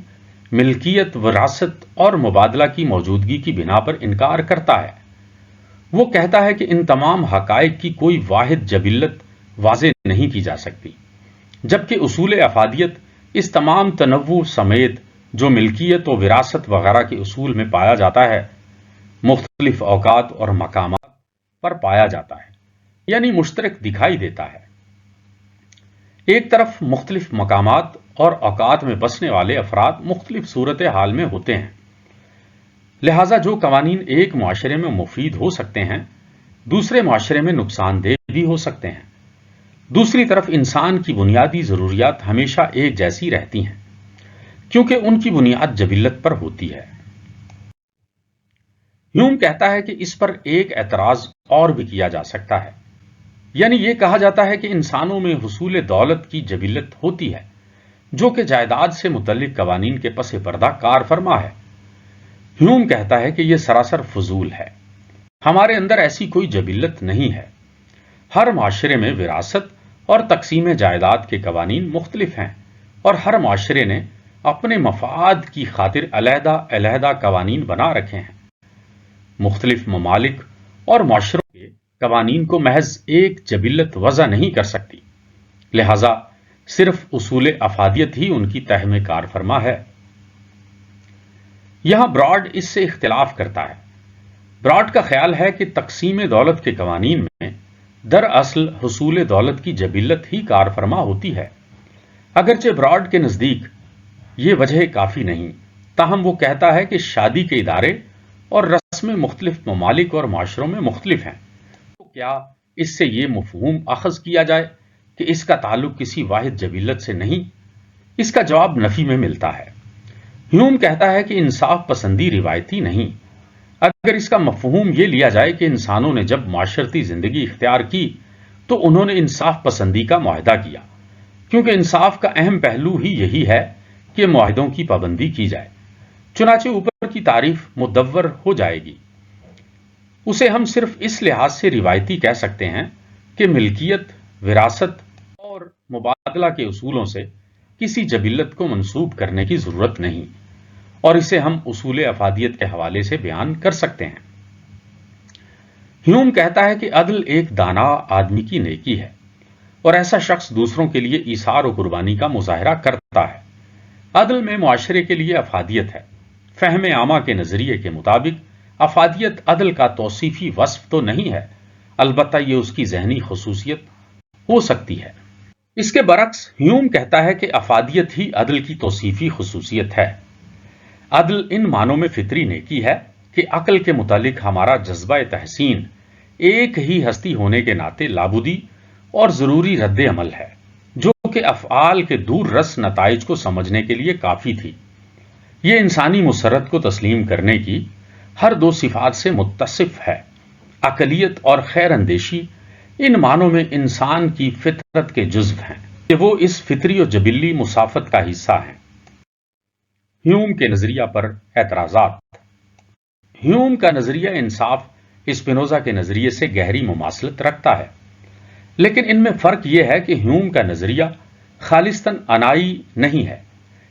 ملکیت، وراثت اور مبادلہ کی موجودگی کی بنا پر انکار کرتا ہے۔ وہ کہتا ہے کہ ان تمام حقائق کی کوئی واحد جبلت واضح نہیں کی جا سکتی، جبکہ اصول افادیت اس تمام تنوع سمیت جو ملکیت و وراثت وغیرہ کے اصول میں پایا جاتا ہے مختلف اوقات اور مقامات پر پایا جاتا ہے، یعنی مشترک دکھائی دیتا ہے۔ ایک طرف مختلف مقامات اور اوقات میں بسنے والے افراد مختلف صورتحال میں ہوتے ہیں، لہذا جو قوانین ایک معاشرے میں مفید ہو سکتے ہیں دوسرے معاشرے میں نقصان دہ بھی ہو سکتے ہیں۔ دوسری طرف انسان کی بنیادی ضروریات ہمیشہ ایک جیسی رہتی ہیں کیونکہ ان کی بنیاد جبلت پر ہوتی ہے۔ ہیوم کہتا ہے کہ اس پر ایک اعتراض اور بھی کیا جا سکتا ہے، یعنی یہ کہا جاتا ہے کہ انسانوں میں حصول دولت کی جبلت ہوتی ہے جو کہ جائیداد سے متعلق قوانین کے پس پردہ کار فرما ہے۔ ہیوم کہتا ہے کہ یہ سراسر فضول ہے، ہمارے اندر ایسی کوئی جبلت نہیں ہے۔ ہر معاشرے میں وراثت اور تقسیم جائیداد کے قوانین مختلف ہیں اور ہر معاشرے نے اپنے مفاد کی خاطر علیحدہ علیحدہ قوانین بنا رکھے ہیں۔ مختلف ممالک اور معاشروں کے قوانین کو محض ایک جبلت وضع نہیں کر سکتی، لہذا صرف اصول افادیت ہی ان کی تہ میں کار فرما ہے۔ یہاں براڈ اس سے اختلاف کرتا ہے۔ براڈ کا خیال ہے کہ تقسیم دولت کے قوانین میں دراصل حصول دولت کی جبلت ہی کار فرما ہوتی ہے۔ اگرچہ براڈ کے نزدیک یہ وجہ کافی نہیں، تاہم وہ کہتا ہے کہ شادی کے ادارے اور رسمیں مختلف ممالک اور معاشروں میں مختلف ہیں، تو کیا اس سے یہ مفہوم اخذ کیا جائے کہ اس کا تعلق کسی واحد جبلت سے نہیں؟ اس کا جواب نفی میں ملتا ہے۔ ہیوم کہتا ہے کہ انصاف پسندی روایتی نہیں۔ اگر اس کا مفہوم یہ لیا جائے کہ انسانوں نے جب معاشرتی زندگی اختیار کی تو انہوں نے انصاف پسندی کا معاہدہ کیا، کیونکہ انصاف کا اہم پہلو ہی یہی ہے کہ معاہدوں کی پابندی کی جائے، چنانچہ اوپر کی تعریف مدور ہو جائے گی۔ اسے ہم صرف اس لحاظ سے روایتی کہہ سکتے ہیں کہ ملکیت، وراثت اور مبادلہ کے اصولوں سے کسی جبلت کو منسوب کرنے کی ضرورت نہیں، اور اسے ہم اصول افادیت کے حوالے سے بیان کر سکتے ہیں۔ ہیوم کہتا ہے کہ عدل ایک دانا آدمی کی نیکی ہے اور ایسا شخص دوسروں کے لیے ایثار و قربانی کا مظاہرہ کرتا ہے۔ عدل میں معاشرے کے لیے افادیت ہے۔ فہم عامہ کے نظریے کے مطابق افادیت عدل کا توصیفی وصف تو نہیں ہے، البتہ یہ اس کی ذہنی خصوصیت ہو سکتی ہے۔ اس کے برعکس ہیوم کہتا ہے کہ افادیت ہی عدل کی توصیفی خصوصیت ہے۔ عدل ان معنوں میں فطری نیکی ہے کہ عقل کے متعلق ہمارا جذبہ تحسین ایک ہی ہستی ہونے کے ناطے لابودی اور ضروری رد عمل ہے، جو کہ افعال کے دور رس نتائج کو سمجھنے کے لیے کافی تھی۔ یہ انسانی مسرت کو تسلیم کرنے کی ہر دو صفات سے متصف ہے۔ عقلیت اور خیر اندیشی ان معنوں میں انسان کی فطرت کے جزو ہیں کہ وہ اس فطری و جبلی مسافت کا حصہ ہیں۔ ہیوم کے نظریہ پر اعتراضات۔ ہیوم کا نظریہ انصاف اسپینوزا کے نظریے سے گہری مماثلت رکھتا ہے، لیکن ان میں فرق یہ ہے کہ ہیوم کا نظریہ خالصتاً انائی نہیں ہے۔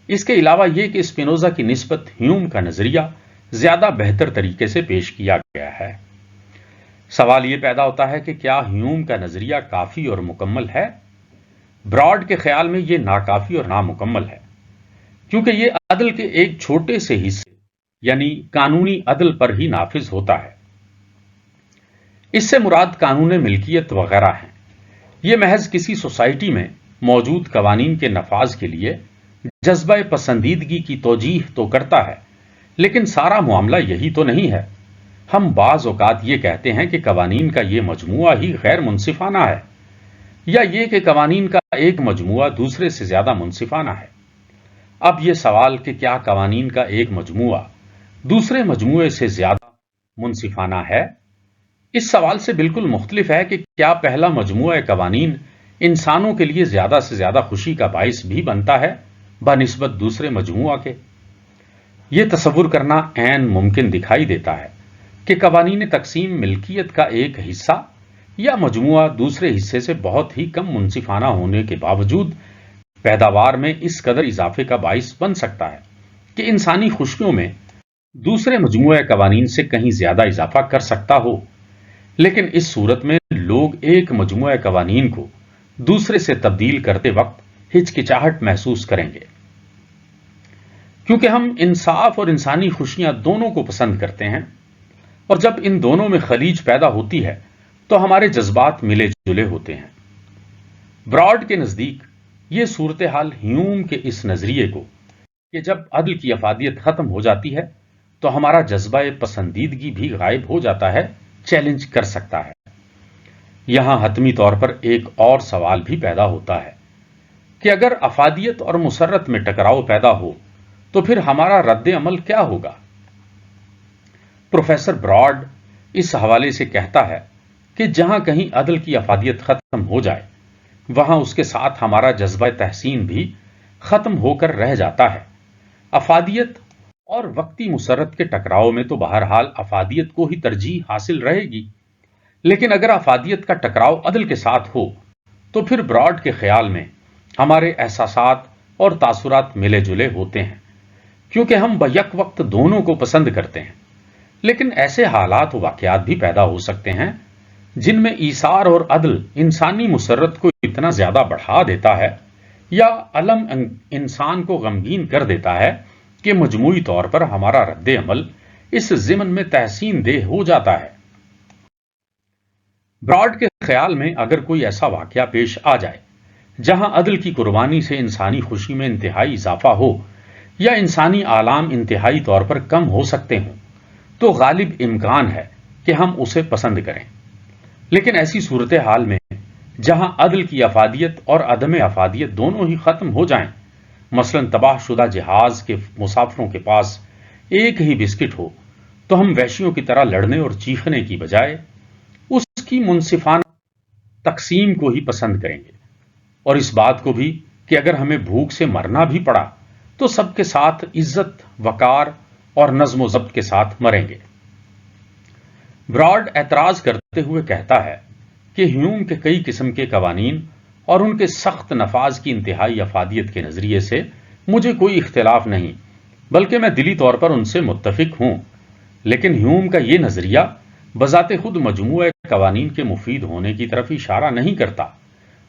اس کے علاوہ یہ کہ اسپینوزا کی نسبت ہیوم کا نظریہ زیادہ بہتر طریقے سے پیش کیا گیا ہے۔ سوال یہ پیدا ہوتا ہے کہ کیا ہیوم کا نظریہ کافی اور مکمل ہے؟ براڈ کے خیال میں یہ ناکافی اور نامکمل ہے، کیونکہ یہ عدل کے ایک چھوٹے سے حصے یعنی قانونی عدل پر ہی نافذ ہوتا ہے۔ اس سے مراد قانون ملکیت وغیرہ ہیں۔ یہ محض کسی سوسائٹی میں موجود قوانین کے نفاذ کے لیے جذبہ پسندیدگی کی توجیہ تو کرتا ہے، لیکن سارا معاملہ یہی تو نہیں ہے۔ ہم بعض اوقات یہ کہتے ہیں کہ قوانین کا یہ مجموعہ ہی غیر منصفانہ ہے، یا یہ کہ قوانین کا ایک مجموعہ دوسرے سے زیادہ منصفانہ ہے۔ اب یہ سوال کہ کیا قوانین کا ایک مجموعہ دوسرے مجموعے سے زیادہ منصفانہ ہے، اس سوال سے بالکل مختلف ہے کہ کیا پہلا مجموعہ قوانین انسانوں کے لیے زیادہ سے زیادہ خوشی کا باعث بھی بنتا ہے بنسبت دوسرے مجموعہ کے۔ یہ تصور کرنا عین ممکن دکھائی دیتا ہے کہ قوانین تقسیم ملکیت کا ایک حصہ یا مجموعہ دوسرے حصے سے بہت ہی کم منصفانہ ہونے کے باوجود پیداوار میں اس قدر اضافے کا باعث بن سکتا ہے کہ انسانی خوشیوں میں دوسرے مجموعہ قوانین سے کہیں زیادہ اضافہ کر سکتا ہو۔ لیکن اس صورت میں لوگ ایک مجموعہ قوانین کو دوسرے سے تبدیل کرتے وقت ہچکچاہٹ محسوس کریں گے، کیونکہ ہم انصاف اور انسانی خوشیاں دونوں کو پسند کرتے ہیں، اور جب ان دونوں میں خلیج پیدا ہوتی ہے تو ہمارے جذبات ملے جلے ہوتے ہیں۔ براڈ کے نزدیک یہ صورتحال ہیوم کے اس نظریے کو کہ جب عدل کی افادیت ختم ہو جاتی ہے تو ہمارا جذبہ پسندیدگی بھی غائب ہو جاتا ہے، چیلنج کر سکتا ہے۔ یہاں حتمی طور پر ایک اور سوال بھی پیدا ہوتا ہے کہ اگر افادیت اور مسرت میں ٹکراؤ پیدا ہو تو پھر ہمارا رد عمل کیا ہوگا؟ پروفیسر براڈ اس حوالے سے کہتا ہے کہ جہاں کہیں عدل کی افادیت ختم ہو جائے وہاں اس کے ساتھ ہمارا جذبہ تحسین بھی ختم ہو کر رہ جاتا ہے۔ افادیت اور وقتی مسرت کے ٹکراؤ میں تو بہرحال افادیت کو ہی ترجیح حاصل رہے گی، لیکن اگر افادیت کا ٹکراؤ عدل کے ساتھ ہو تو پھر براڈ کے خیال میں ہمارے احساسات اور تاثرات ملے جلے ہوتے ہیں، کیونکہ ہم بیک وقت دونوں کو پسند کرتے ہیں۔ لیکن ایسے حالات و واقعات بھی پیدا ہو سکتے ہیں جن میں ایثار اور عدل انسانی مسرت کو اتنا زیادہ بڑھا دیتا ہے یا علم انسان کو غمگین کر دیتا ہے کہ مجموعی طور پر ہمارا رد عمل اس ضمن میں تحسین دہ ہو جاتا ہے۔ براڈ کے خیال میں اگر کوئی ایسا واقعہ پیش آ جائے جہاں عدل کی قربانی سے انسانی خوشی میں انتہائی اضافہ ہو یا انسانی آلام انتہائی طور پر کم ہو سکتے ہوں تو غالب امکان ہے کہ ہم اسے پسند کریں۔ لیکن ایسی صورتحال میں جہاں عدل کی افادیت اور عدم افادیت دونوں ہی ختم ہو جائیں، مثلا تباہ شدہ جہاز کے مسافروں کے پاس ایک ہی بسکٹ ہو، تو ہم وحشیوں کی طرح لڑنے اور چیخنے کی بجائے اس کی منصفانہ تقسیم کو ہی پسند کریں گے، اور اس بات کو بھی کہ اگر ہمیں بھوک سے مرنا بھی پڑا تو سب کے ساتھ عزت، وقار اور نظم و ضبط کے ساتھ مریں گے۔ براڈ اعتراض کرتے ہوئے کہتا ہے کہ ہیوم کے کئی قسم کے قوانین اور ان کے سخت نفاذ کی انتہائی افادیت کے نظریے سے مجھے کوئی اختلاف نہیں، بلکہ میں دلی طور پر ان سے متفق ہوں۔ لیکن ہیوم کا یہ نظریہ بذات خود مجموعہ قوانین کے مفید ہونے کی طرف اشارہ نہیں کرتا،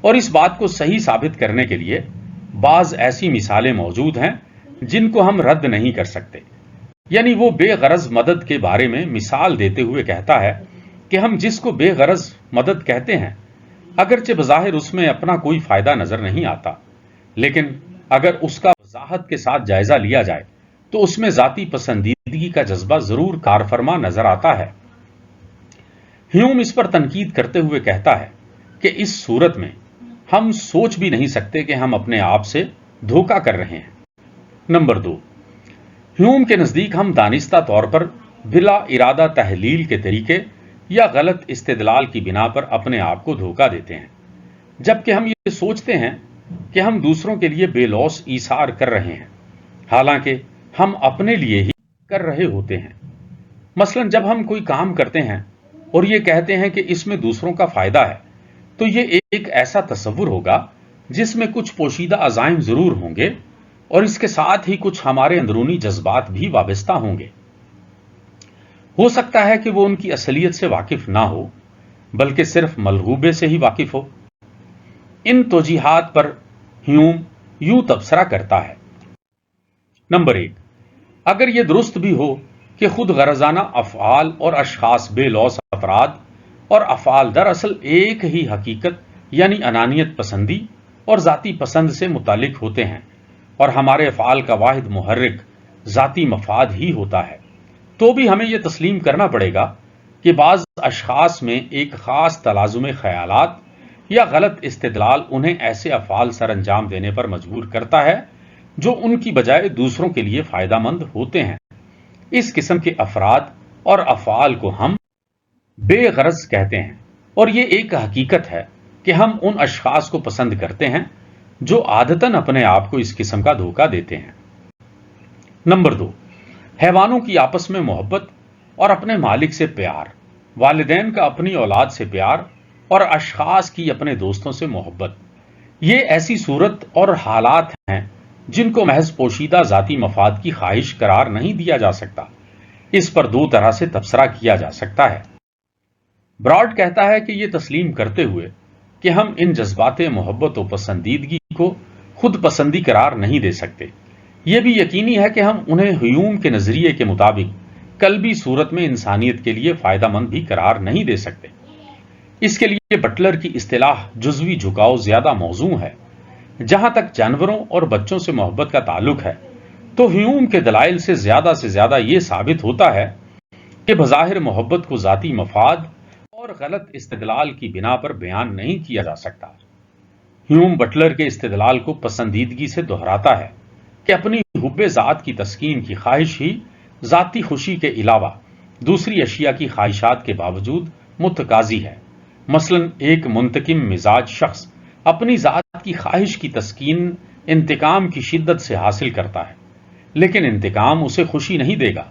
اور اس بات کو صحیح ثابت کرنے کے لیے بعض ایسی مثالیں موجود ہیں جن کو ہم رد نہیں کر سکتے۔ یعنی وہ بے غرض مدد کے بارے میں مثال دیتے ہوئے کہتا ہے کہ ہم جس کو بے غرض مدد کہتے ہیں، اگرچہ بظاہر اس میں اپنا کوئی فائدہ نظر نہیں آتا، لیکن اگر اس کا وضاحت کے ساتھ جائزہ لیا جائے تو اس میں ذاتی پسندیدگی کا جذبہ ضرور کارفرما نظر آتا ہے۔ ہیوم اس پر تنقید کرتے ہوئے کہتا ہے کہ اس صورت میں ہم سوچ بھی نہیں سکتے کہ ہم اپنے آپ سے دھوکہ کر رہے ہیں۔ نمبر 2، ہیوم کے نزدیک ہم دانستہ طور پر بلا ارادہ تحلیل کے طریقے یا غلط استدلال کی بنا پر اپنے آپ کو دھوکہ دیتے ہیں، جبکہ ہم یہ سوچتے ہیں کہ ہم دوسروں کے لیے بے لوث ایثار کر رہے ہیں، حالانکہ ہم اپنے لیے ہی کر رہے ہوتے ہیں۔ مثلا جب ہم کوئی کام کرتے ہیں اور یہ کہتے ہیں کہ اس میں دوسروں کا فائدہ ہے، تو یہ ایک ایسا تصور ہوگا جس میں کچھ پوشیدہ عزائم ضرور ہوں گے اور اس کے ساتھ ہی کچھ ہمارے اندرونی جذبات بھی وابستہ ہوں گے۔ ہو سکتا ہے کہ وہ ان کی اصلیت سے واقف نہ ہو، بلکہ صرف ملغوبے سے ہی واقف ہو۔ ان توجیحات پر ہیوم یوں تبصرہ کرتا ہے۔ نمبر 1، اگر یہ درست بھی ہو کہ خود غرضانہ افعال اور اشخاص بے لوث افراد اور افعال دراصل ایک ہی حقیقت یعنی انانیت پسندی اور ذاتی پسند سے متعلق ہوتے ہیں، اور ہمارے افعال کا واحد محرک ذاتی مفاد ہی ہوتا ہے، تو بھی ہمیں یہ تسلیم کرنا پڑے گا کہ بعض اشخاص میں ایک خاص تلازم خیالات یا غلط استدلال انہیں ایسے افعال سر انجام دینے پر مجبور کرتا ہے جو ان کی بجائے دوسروں کے لیے فائدہ مند ہوتے ہیں۔ اس قسم کے افراد اور افعال کو ہم بے غرض کہتے ہیں، اور یہ ایک حقیقت ہے کہ ہم ان اشخاص کو پسند کرتے ہیں جو عادتاً اپنے آپ کو اس قسم کا دھوکہ دیتے ہیں۔ نمبر 2، حیوانوں کی آپس میں محبت اور اپنے مالک سے پیار، والدین کا اپنی اولاد سے پیار اور اشخاص کی اپنے دوستوں سے محبت، یہ ایسی صورت اور حالات ہیں جن کو محض پوشیدہ ذاتی مفاد کی خواہش قرار نہیں دیا جا سکتا۔ اس پر دو طرح سے تبصرہ کیا جا سکتا ہے۔ براڈ کہتا ہے کہ یہ تسلیم کرتے ہوئے کہ ہم ان جذبات محبت و پسندیدگی کو خود پسندی قرار نہیں دے سکتے، یہ بھی یقینی ہے کہ ہم انہیں ہیوم کے نظریے کے مطابق قلبی صورت میں انسانیت کے لیے فائدہ مند بھی قرار نہیں دے سکتے۔ اس کے لیے بٹلر کی اصطلاح جزوی جھکاؤ زیادہ موزوں ہے۔ جہاں تک جانوروں اور بچوں سے محبت کا تعلق ہے تو ہیوم کے دلائل سے زیادہ یہ ثابت ہوتا ہے کہ بظاہر محبت کو ذاتی مفاد اور غلط استدلال کی بنا پر بیان نہیں کیا جا سکتا۔ ہیوم بٹلر کے استدلال کو پسندیدگی سے دہراتا ہے کہ اپنی حب ذات کی تسکین کی خواہش ہی ذاتی خوشی کے علاوہ دوسری اشیاء کی خواہشات کے باوجود متقاضی ہے۔ مثلا ایک منتقم مزاج شخص اپنی ذات کی خواہش کی تسکین انتقام کی شدت سے حاصل کرتا ہے، لیکن انتقام اسے خوشی نہیں دے گا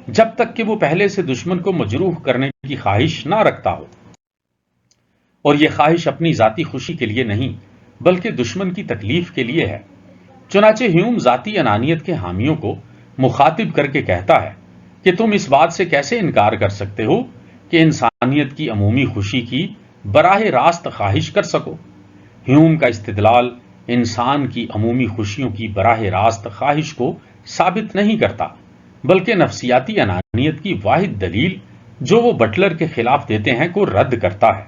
جب تک کہ وہ پہلے سے دشمن کو مجروح کرنے کی خواہش نہ رکھتا ہو، اور یہ خواہش اپنی ذاتی خوشی کے لیے نہیں بلکہ دشمن کی تکلیف کے لیے ہے۔ چنانچہ ہیوم ذاتی انانیت کے حامیوں کو مخاطب کر کے کہتا ہے کہ تم اس بات سے کیسے انکار کر سکتے ہو کہ انسانیت کی عمومی خوشی کی براہ راست خواہش کر سکو۔ ہیوم کا استدلال انسان کی عمومی خوشیوں کی براہ راست خواہش کو ثابت نہیں کرتا، بلکہ نفسیاتی انانیت کی واحد دلیل جو وہ بٹلر کے خلاف دیتے ہیں کو رد کرتا ہے۔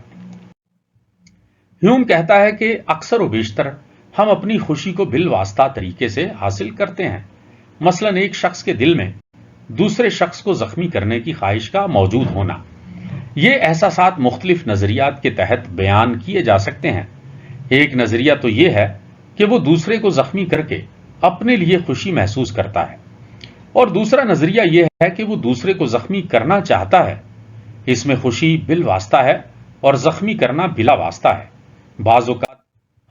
ہیوم کہتا ہے کہ اکثر و بیشتر ہم اپنی خوشی کو بالواسطہ طریقے سے حاصل کرتے ہیں۔ مثلا ایک شخص کے دل میں دوسرے شخص کو زخمی کرنے کی خواہش کا موجود ہونا، یہ احساسات مختلف نظریات کے تحت بیان کیے جا سکتے ہیں۔ ایک نظریہ تو یہ ہے کہ وہ دوسرے کو زخمی کر کے اپنے لیے خوشی محسوس کرتا ہے، اور دوسرا نظریہ یہ ہے کہ وہ دوسرے کو زخمی کرنا چاہتا ہے۔ اس میں خوشی بالواسطہ ہے اور زخمی کرنا بلا واسطہ ہے۔ بعض اوقات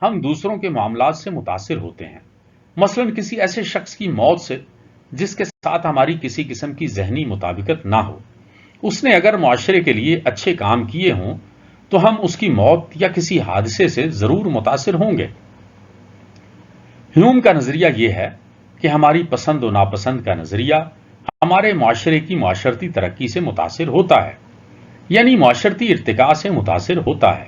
ہم دوسروں کے معاملات سے متاثر ہوتے ہیں، مثلا کسی ایسے شخص کی موت سے جس کے ساتھ ہماری کسی قسم کی ذہنی مطابقت نہ ہو۔ اس نے اگر معاشرے کے لیے اچھے کام کیے ہوں تو ہم اس کی موت یا کسی حادثے سے ضرور متاثر ہوں گے۔ ہیوم کا نظریہ یہ ہے کہ ہماری پسند و ناپسند کا نظریہ ہمارے معاشرے کی معاشرتی ترقی سے متاثر ہوتا ہے، یعنی معاشرتی ارتقاء سے متاثر ہوتا ہے۔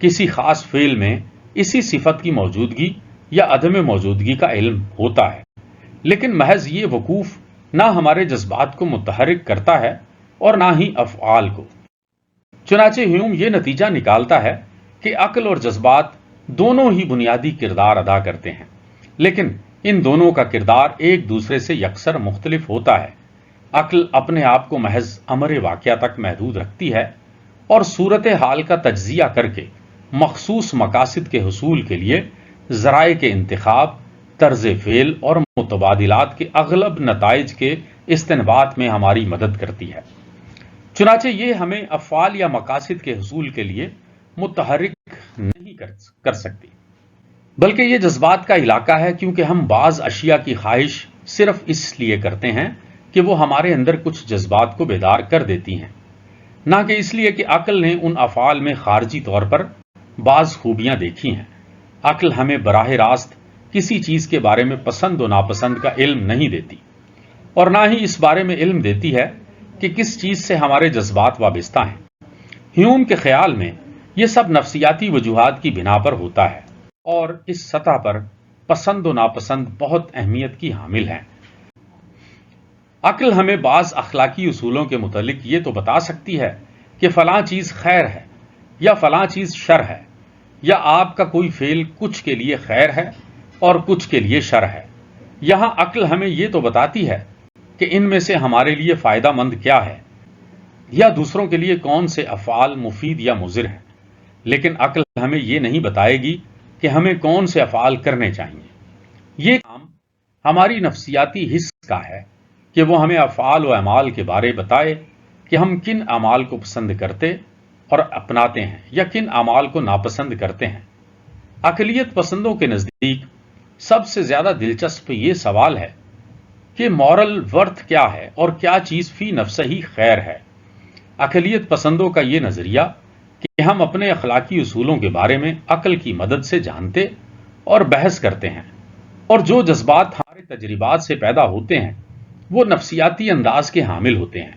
کسی خاص فعل میں اسی صفت کی موجودگی یا عدم موجودگی کا علم ہوتا ہے، لیکن محض یہ وقوف نہ ہمارے جذبات کو متحرک کرتا ہے اور نہ ہی افعال کو۔ چنانچہ ہیوم یہ نتیجہ نکالتا ہے کہ عقل اور جذبات دونوں ہی بنیادی کردار ادا کرتے ہیں، لیکن ان دونوں کا کردار ایک دوسرے سے یکسر مختلف ہوتا ہے۔ عقل اپنے آپ کو محض امر واقعہ تک محدود رکھتی ہے اور صورتحال کا تجزیہ کر کے مخصوص مقاصد کے حصول کے لیے ذرائع کے انتخاب، طرز فعل اور متبادلات کے اغلب نتائج کے استنباط میں ہماری مدد کرتی ہے۔ چنانچہ یہ ہمیں افعال یا مقاصد کے حصول کے لیے متحرک نہیں کر سکتی، بلکہ یہ جذبات کا علاقہ ہے، کیونکہ ہم بعض اشیاء کی خواہش صرف اس لیے کرتے ہیں کہ وہ ہمارے اندر کچھ جذبات کو بیدار کر دیتی ہیں، نہ کہ اس لیے کہ عقل نے ان افعال میں خارجی طور پر بعض خوبیاں دیکھی ہیں۔ عقل ہمیں براہ راست کسی چیز کے بارے میں پسند و ناپسند کا علم نہیں دیتی، اور نہ ہی اس بارے میں علم دیتی ہے کہ کس چیز سے ہمارے جذبات وابستہ ہیں۔ ہیوم کے خیال میں یہ سب نفسیاتی وجوہات کی بنا پر ہوتا ہے، اور اس سطح پر پسند و ناپسند بہت اہمیت کی حامل ہیں۔ عقل ہمیں بعض اخلاقی اصولوں کے متعلق یہ تو بتا سکتی ہے کہ فلاں چیز خیر ہے یا فلاں چیز شر ہے، یا آپ کا کوئی فعل کچھ کے لیے خیر ہے اور کچھ کے لیے شر ہے۔ یہاں عقل ہمیں یہ تو بتاتی ہے کہ ان میں سے ہمارے لیے فائدہ مند کیا ہے، یا دوسروں کے لیے کون سے افعال مفید یا مضر ہیں، لیکن عقل ہمیں یہ نہیں بتائے گی کہ ہمیں کون سے افعال کرنے چاہیے۔ یہ کام ہماری نفسیاتی حس کا ہے کہ وہ ہمیں افعال و اعمال کے بارے بتائے کہ ہم کن اعمال کو پسند کرتے اور اپناتے ہیں یا کن اعمال کو ناپسند کرتے ہیں۔ عقلیت پسندوں کے نزدیک سب سے زیادہ دلچسپ یہ سوال ہے کہ مورل ورتھ کیا ہے اور کیا چیز فی نفسہ ہی خیر ہے۔ عقلیت پسندوں کا یہ نظریہ کہ ہم اپنے اخلاقی اصولوں کے بارے میں عقل کی مدد سے جانتے اور بحث کرتے ہیں، اور جو جذبات ہمارے تجربات سے پیدا ہوتے ہیں وہ نفسیاتی انداز کے حامل ہوتے ہیں۔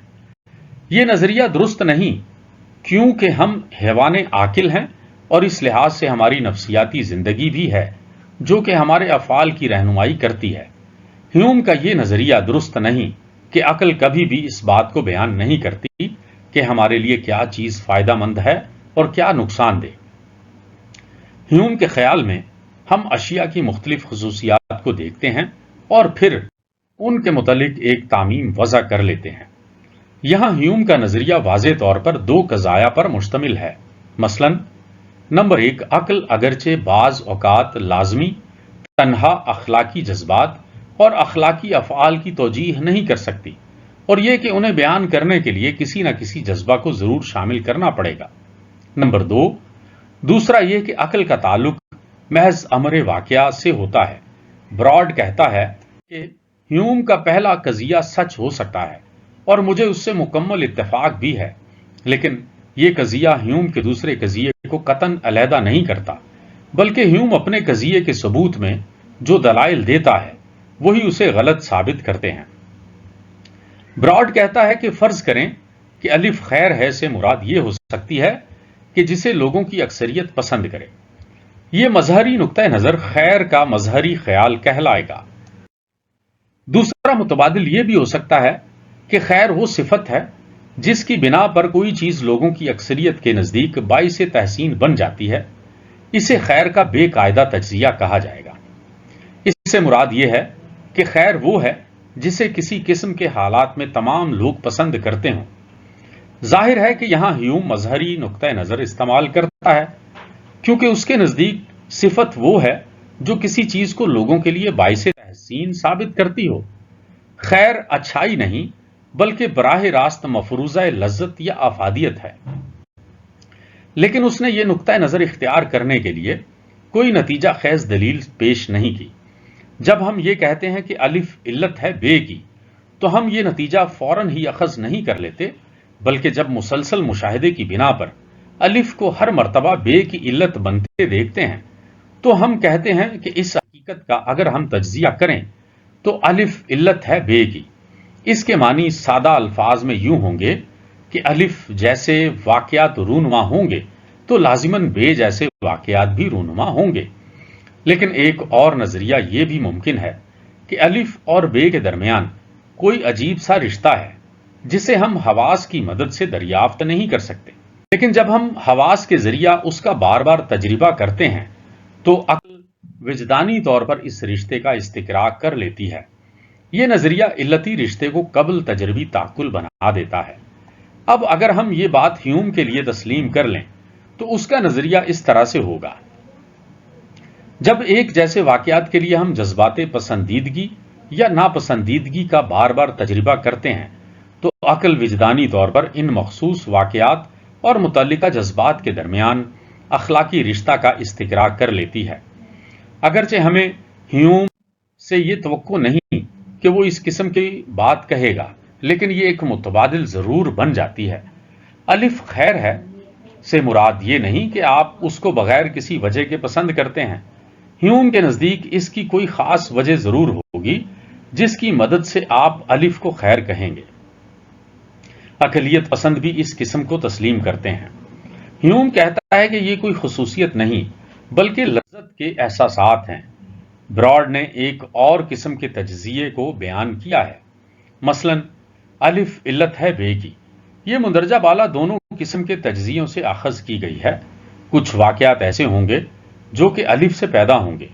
یہ نظریہ درست نہیں، کیونکہ ہم حیوان عاقل ہیں اور اس لحاظ سے ہماری نفسیاتی زندگی بھی ہے جو کہ ہمارے افعال کی رہنمائی کرتی ہے۔ ہیوم کا یہ نظریہ درست نہیں کہ عقل کبھی بھی اس بات کو بیان نہیں کرتی کہ ہمارے لیے کیا چیز فائدہ مند ہے اور کیا نقصان دہ۔ ہیوم کے خیال میں ہم اشیاء کی مختلف خصوصیات کو دیکھتے ہیں اور پھر ان کے متعلق ایک تعمیم وضع کر لیتے ہیں۔ یہاں ہیوم کا نظریہ واضح طور پر دو قضایا پر مشتمل ہے۔ مثلا نمبر 1، عقل اگرچہ بعض اوقات لازمی تنہا اخلاقی جذبات اور اخلاقی افعال کی توجیہ نہیں کر سکتی، اور یہ کہ انہیں بیان کرنے کے لیے کسی نہ کسی جذبہ کو ضرور شامل کرنا پڑے گا۔ نمبر 2، دوسرا یہ کہ عقل کا تعلق محض امر واقعہ سے ہوتا ہے۔ براڈ کہتا ہے کہ ہیوم کا پہلا قضیہ سچ ہو سکتا ہے اور مجھے اس سے مکمل اتفاق بھی ہے، لیکن یہ قضیہ ہیوم کے دوسرے قضیے کو قطعاً علیحدہ نہیں کرتا، بلکہ ہیوم اپنے قضیے کے ثبوت میں جو دلائل دیتا ہے وہی اسے غلط ثابت کرتے ہیں۔ براڈ کہتا ہے کہ فرض کریں کہ الف خیر ہے سے مراد یہ ہو سکتی ہے کہ جسے لوگوں کی اکثریت پسند کرے۔ یہ مظہری نقطہ نظر خیر کا مظہری خیال کہلائے گا۔ دوسرا متبادل یہ بھی ہو سکتا ہے کہ خیر وہ صفت ہے جس کی بنا پر کوئی چیز لوگوں کی اکثریت کے نزدیک باعث تحسین بن جاتی ہے، اسے خیر کا بے قاعدہ تجزیہ کہا جائے گا۔ اس سے مراد یہ ہے کہ خیر وہ ہے جسے کسی قسم کے حالات میں تمام لوگ پسند کرتے ہوں۔ ظاہر ہے کہ یہاں ہیوم مظہری نقطہ نظر استعمال کرتا ہے، کیونکہ اس کے نزدیک صفت وہ ہے جو کسی چیز کو لوگوں کے لیے باعث تحسین ثابت کرتی ہو۔ خیر اچھائی نہیں بلکہ براہ راست مفروضہ لذت یا افادیت ہے۔ لیکن اس نے یہ نقطہ نظر اختیار کرنے کے لیے کوئی نتیجہ خیز دلیل پیش نہیں کی۔ جب ہم یہ کہتے ہیں کہ الف علت ہے بے کی، تو ہم یہ نتیجہ فوراً ہی اخذ نہیں کر لیتے، بلکہ جب مسلسل مشاہدے کی بنا پر الف کو ہر مرتبہ بے کی علت بنتے دیکھتے ہیں تو ہم کہتے ہیں کہ اس حقیقت کا اگر ہم تجزیہ کریں تو الف علت ہے بے کی۔ اس کے معنی سادہ الفاظ میں یوں ہوں گے کہ الف جیسے واقعات رونما ہوں گے تو لازماً بے جیسے واقعات بھی رونما ہوں گے۔ لیکن ایک اور نظریہ یہ بھی ممکن ہے کہ الف اور بے کے درمیان کوئی عجیب سا رشتہ ہے جسے ہم حواس کی مدد سے دریافت نہیں کر سکتے، لیکن جب ہم حواس کے ذریعہ اس کا بار بار تجربہ کرتے ہیں تو عقل وجدانی طور پر اس رشتے کا استقراق کر لیتی ہے۔ یہ نظریہ علتی رشتے کو قبل تجربی تعقل بنا دیتا ہے۔ اب اگر ہم یہ بات ہیوم کے لیے تسلیم کر لیں تو اس کا نظریہ اس طرح سے ہوگا: جب ایک جیسے واقعات کے لیے ہم جذبات پسندیدگی یا ناپسندیدگی کا بار بار تجربہ کرتے ہیں تو عقل وجدانی طور پر ان مخصوص واقعات اور متعلقہ جذبات کے درمیان اخلاقی رشتہ کا استقراق کر لیتی ہے۔ اگرچہ ہمیں ہیوم سے یہ توقع نہیں کہ وہ اس قسم کی بات کہے گا، لیکن یہ ایک متبادل ضرور بن جاتی ہے۔ الف خیر ہے سے مراد یہ نہیں کہ آپ اس کو بغیر کسی وجہ کے پسند کرتے ہیں۔ ہیوم کے نزدیک اس کی کوئی خاص وجہ ضرور ہوگی جس کی مدد سے آپ الف کو خیر کہیں گے۔ اقلیت پسند بھی اس قسم کو تسلیم کرتے ہیں۔ ہیوم کہتا ہے کہ یہ کوئی خصوصیت نہیں بلکہ لذت کے احساسات ہیں۔ براڈ نے ایک اور قسم کے تجزیے کو بیان کیا ہے، مثلا الف علت ہے بے کی۔ یہ مندرجہ بالا دونوں قسم کے تجزیوں سے اخذ کی گئی ہے۔ کچھ واقعات ایسے ہوں گے جو کہ الف سے پیدا ہوں گے،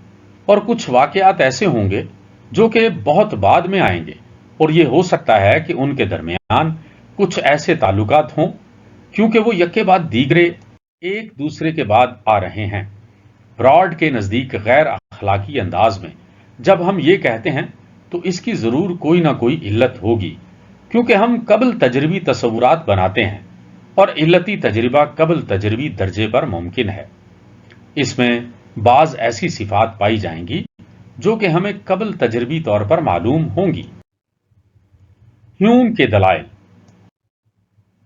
اور کچھ واقعات ایسے ہوں گے جو کہ بہت بعد میں آئیں گے، اور یہ ہو سکتا ہے کہ ان کے درمیان کچھ ایسے تعلقات ہوں کیونکہ وہ یکے بعد دیگرے ایک دوسرے کے بعد آ رہے ہیں۔ براڈ کے نزدیک غیر اخلاقی انداز میں جب ہم یہ کہتے ہیں تو اس کی ضرور کوئی نہ کوئی علت ہوگی، کیونکہ ہم قبل تجربی تصورات بناتے ہیں اور علتی تجربہ قبل تجربی درجے پر ممکن ہے۔ اس میں بعض ایسی صفات پائی جائیں گی جو کہ ہمیں قبل تجربی طور پر معلوم ہوں گی۔ ہیوم کے دلائل۔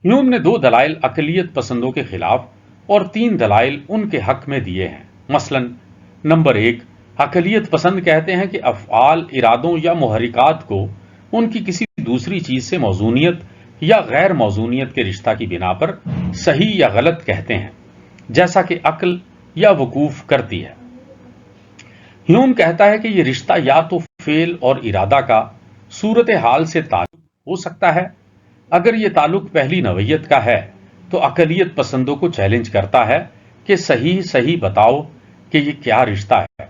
ہیوم نے 2 دلائل اقلیت پسندوں کے خلاف اور 3 دلائل ان کے حق میں دیے ہیں۔ مثلا نمبر 1، اقلیت پسند کہتے ہیں کہ افعال، ارادوں یا محرکات کو ان کی کسی دوسری چیز سے موزونیت یا غیر موزونیت کے رشتہ کی بنا پر صحیح یا غلط کہتے ہیں، جیسا کہ عقل یا وقوف کرتی ہے۔ ہیوم کہتا ہے کہ یہ رشتہ یا تو فعل اور ارادہ کا صورتحال سے تعلق ہو سکتا ہے۔ اگر یہ تعلق پہلی نوعیت کا ہے تو اقلیت پسندوں کو چیلنج کرتا ہے کہ صحیح بتاؤ کہ یہ کیا رشتہ ہے۔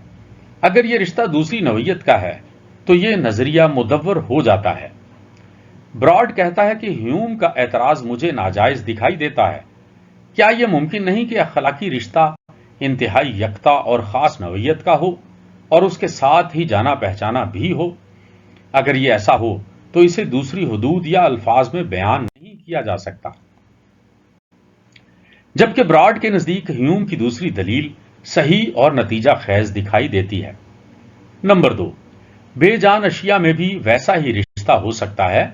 اگر یہ رشتہ دوسری نوعیت کا ہے تو یہ نظریہ مدور ہو جاتا ہے۔ براڈ کہتا ہے کہ ہیوم کا اعتراض مجھے ناجائز دکھائی دیتا ہے۔ کیا یہ ممکن نہیں کہ اخلاقی رشتہ انتہائی یکتا اور خاص نوعیت کا ہو اور اس کے ساتھ ہی جانا پہچانا بھی ہو؟ اگر یہ ایسا ہو تو اسے دوسری حدود یا الفاظ میں بیان نہیں کیا جا سکتا۔ جبکہ براڈ کے نزدیک ہیوم کی دوسری دلیل صحیح اور نتیجہ خیز دکھائی دیتی ہے۔ نمبر 2، بے جان اشیاء میں بھی ویسا ہی رشتہ ہو سکتا ہے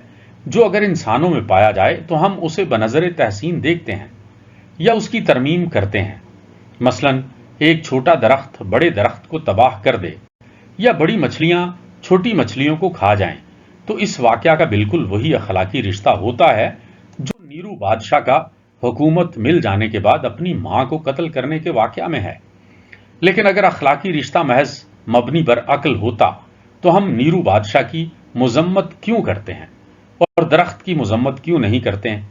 جو اگر انسانوں میں پایا جائے تو ہم اسے بنظر تحسین دیکھتے ہیں یا اس کی ترمیم کرتے ہیں۔ مثلا ایک چھوٹا درخت بڑے درخت کو تباہ کر دے یا بڑی مچھلیاں چھوٹی مچھلیوں کو کھا جائیں تو اس واقعہ کا بالکل وہی اخلاقی رشتہ ہوتا ہے جو نیرو بادشاہ کا حکومت مل جانے کے بعد اپنی ماں کو قتل کرنے کے واقعہ میں ہے۔ لیکن اگر اخلاقی رشتہ محض مبنی بر عقل ہوتا تو ہم نیرو بادشاہ کی مذمت کیوں کرتے ہیں اور درخت کی مذمت کیوں نہیں کرتے ہیں؟